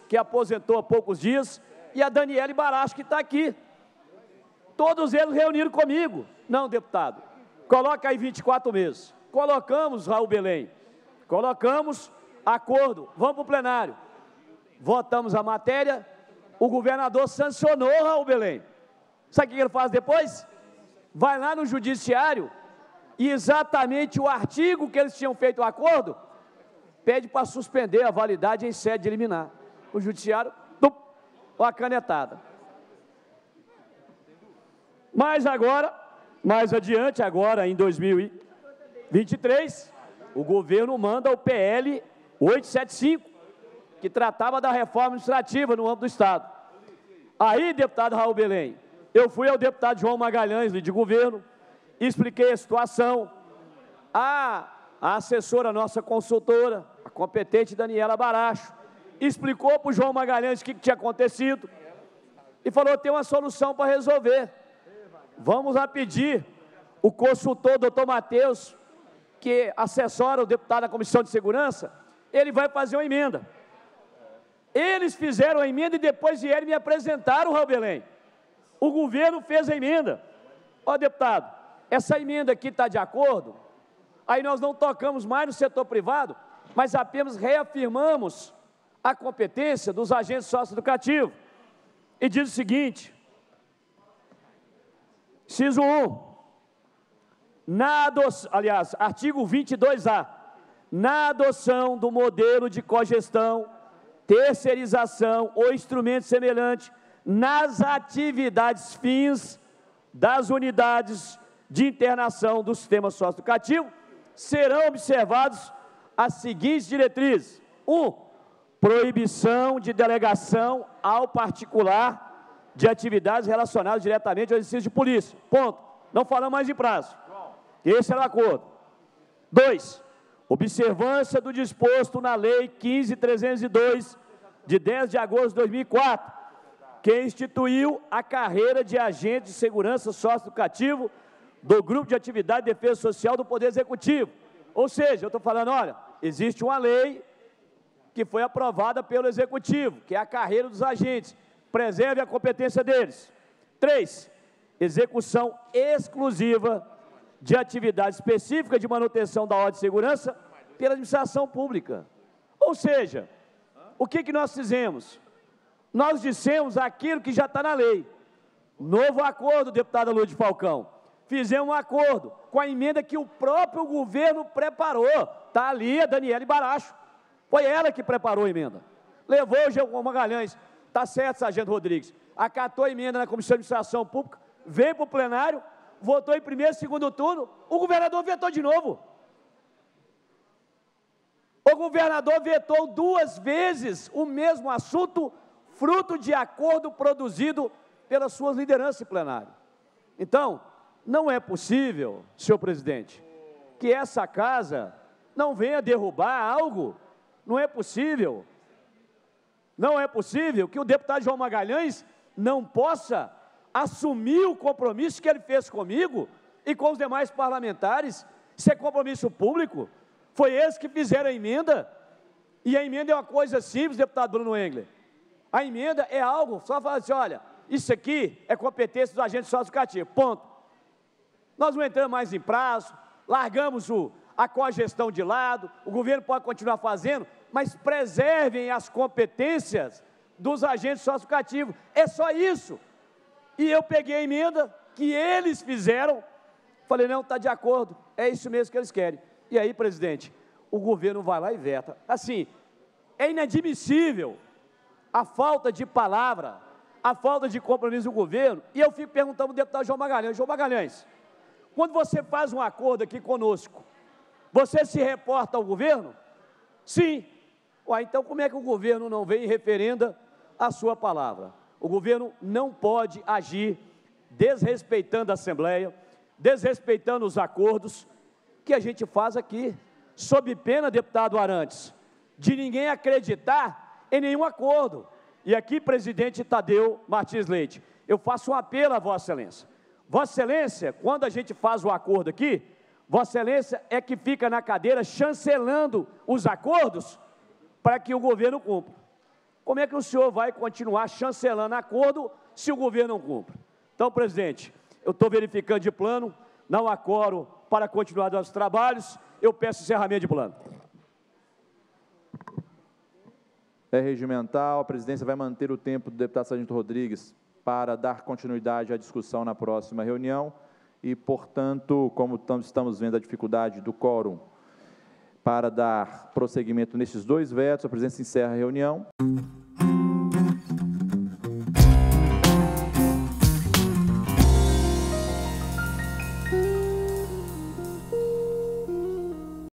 que aposentou há poucos dias, e a Daniele Baracho, que está aqui. Todos eles reuniram comigo. Não, deputado, coloca aí 24 meses. Colocamos, Raul Belém, colocamos acordo, vamos para o plenário. Votamos a matéria, o governador sancionou, Raul Belém. Sabe o que ele faz depois? Vai lá no judiciário e exatamente o artigo que eles tinham feito o acordo, pede para suspender a validade em sede liminar. O judiciário, uma canetada. Mas agora, mais adiante, agora em 2023, o governo manda o PL 875, que tratava da reforma administrativa no âmbito do Estado. Aí, deputado Raul Belém, eu fui ao deputado João Magalhães, líder de governo, expliquei a situação. A assessora, nossa consultora, a competente Daniela Baracho, explicou para o João Magalhães o que tinha acontecido e falou: tem uma solução para resolver. Vamos lá pedir o consultor, doutor Matheus, que assessora o deputado da Comissão de Segurança, ele vai fazer uma emenda. Eles fizeram a emenda e depois vieram me apresentaram, Raul Belém. O governo fez a emenda. Ó, deputado, essa emenda aqui está de acordo, aí nós não tocamos mais no setor privado, mas apenas reafirmamos a competência dos agentes socioeducativos. E diz o seguinte, inciso 1, artigo 22A, na adoção do modelo de cogestão, terceirização ou instrumento semelhante nas atividades fins das unidades de internação do sistema socioeducativo, serão observados as seguintes diretrizes. 1. Proibição de delegação ao particular de atividades relacionadas diretamente ao exercício de polícia. Ponto. Não falamos mais de prazo. Esse era o acordo. 2. Observância do disposto na Lei 15.302, de 10 de agosto de 2004, que instituiu a carreira de agente de segurança socioeducativo do Grupo de Atividade de Defesa Social do Poder Executivo. Ou seja, eu estou falando, olha, existe uma lei que foi aprovada pelo Executivo, que é a carreira dos agentes, preserve a competência deles. 3. Execução exclusiva de atividade específica de manutenção da ordem e segurança pela administração pública. Ou seja, o que nós fizemos? Nós dissemos aquilo que já está na lei. Novo acordo, deputada Lourdes Falcão. Fizemos um acordo com a emenda que o próprio governo preparou. Está ali a Daniele Baracho. Foi ela que preparou a emenda. Levou o João Magalhães. Está certo, sargento Rodrigues. Acatou a emenda na Comissão de Administração Pública, veio para o plenário, votou em primeiro e segundo turno, o governador vetou de novo. O governador vetou 2 vezes o mesmo assunto, fruto de acordo produzido pelas suas lideranças em plenário. Então, não é possível, senhor presidente, que essa casa não venha derrubar algo. Não é possível. Não é possível que o deputado João Magalhães não possa assumir o compromisso que ele fez comigo e com os demais parlamentares. Isso é compromisso público. Foi eles que fizeram a emenda. E a emenda é uma coisa simples, deputado Bruno Engler. A emenda é algo, só falar assim, olha, isso aqui é competência dos agentes socioeducativos, ponto. Nós não entramos mais em prazo, largamos a cogestão de lado, o governo pode continuar fazendo, mas preservem as competências dos agentes socioeducativos. É só isso. E eu peguei a emenda que eles fizeram, falei, não, está de acordo, é isso mesmo que eles querem. E aí, presidente, o governo vai lá e veta. Assim, é inadmissível a falta de palavra, a falta de compromisso do governo, e eu fico perguntando ao deputado João Magalhães, quando você faz um acordo aqui conosco, você se reporta ao governo? Sim. Ué, então como é que o governo não vem e referenda a sua palavra? O governo não pode agir desrespeitando a Assembleia, desrespeitando os acordos que a gente faz aqui, sob pena, deputado Arantes, de ninguém acreditar em nenhum acordo. E aqui, presidente Tadeu Martins Leite, eu faço um apelo a Vossa Excelência. Vossa Excelência, quando a gente faz o acordo aqui, Vossa Excelência é que fica na cadeira chancelando os acordos para que o governo cumpra. Como é que o senhor vai continuar chancelando acordo se o governo não cumpre? Então, presidente, eu estou verificando de plano, não há quórum para continuar nossos trabalhos, eu peço encerramento de plano. É regimental, a presidência vai manter o tempo do deputado Sargento Rodrigues para dar continuidade à discussão na próxima reunião e, portanto, como estamos vendo a dificuldade do quórum para dar prosseguimento nesses 2 vetos, a presidência encerra a reunião.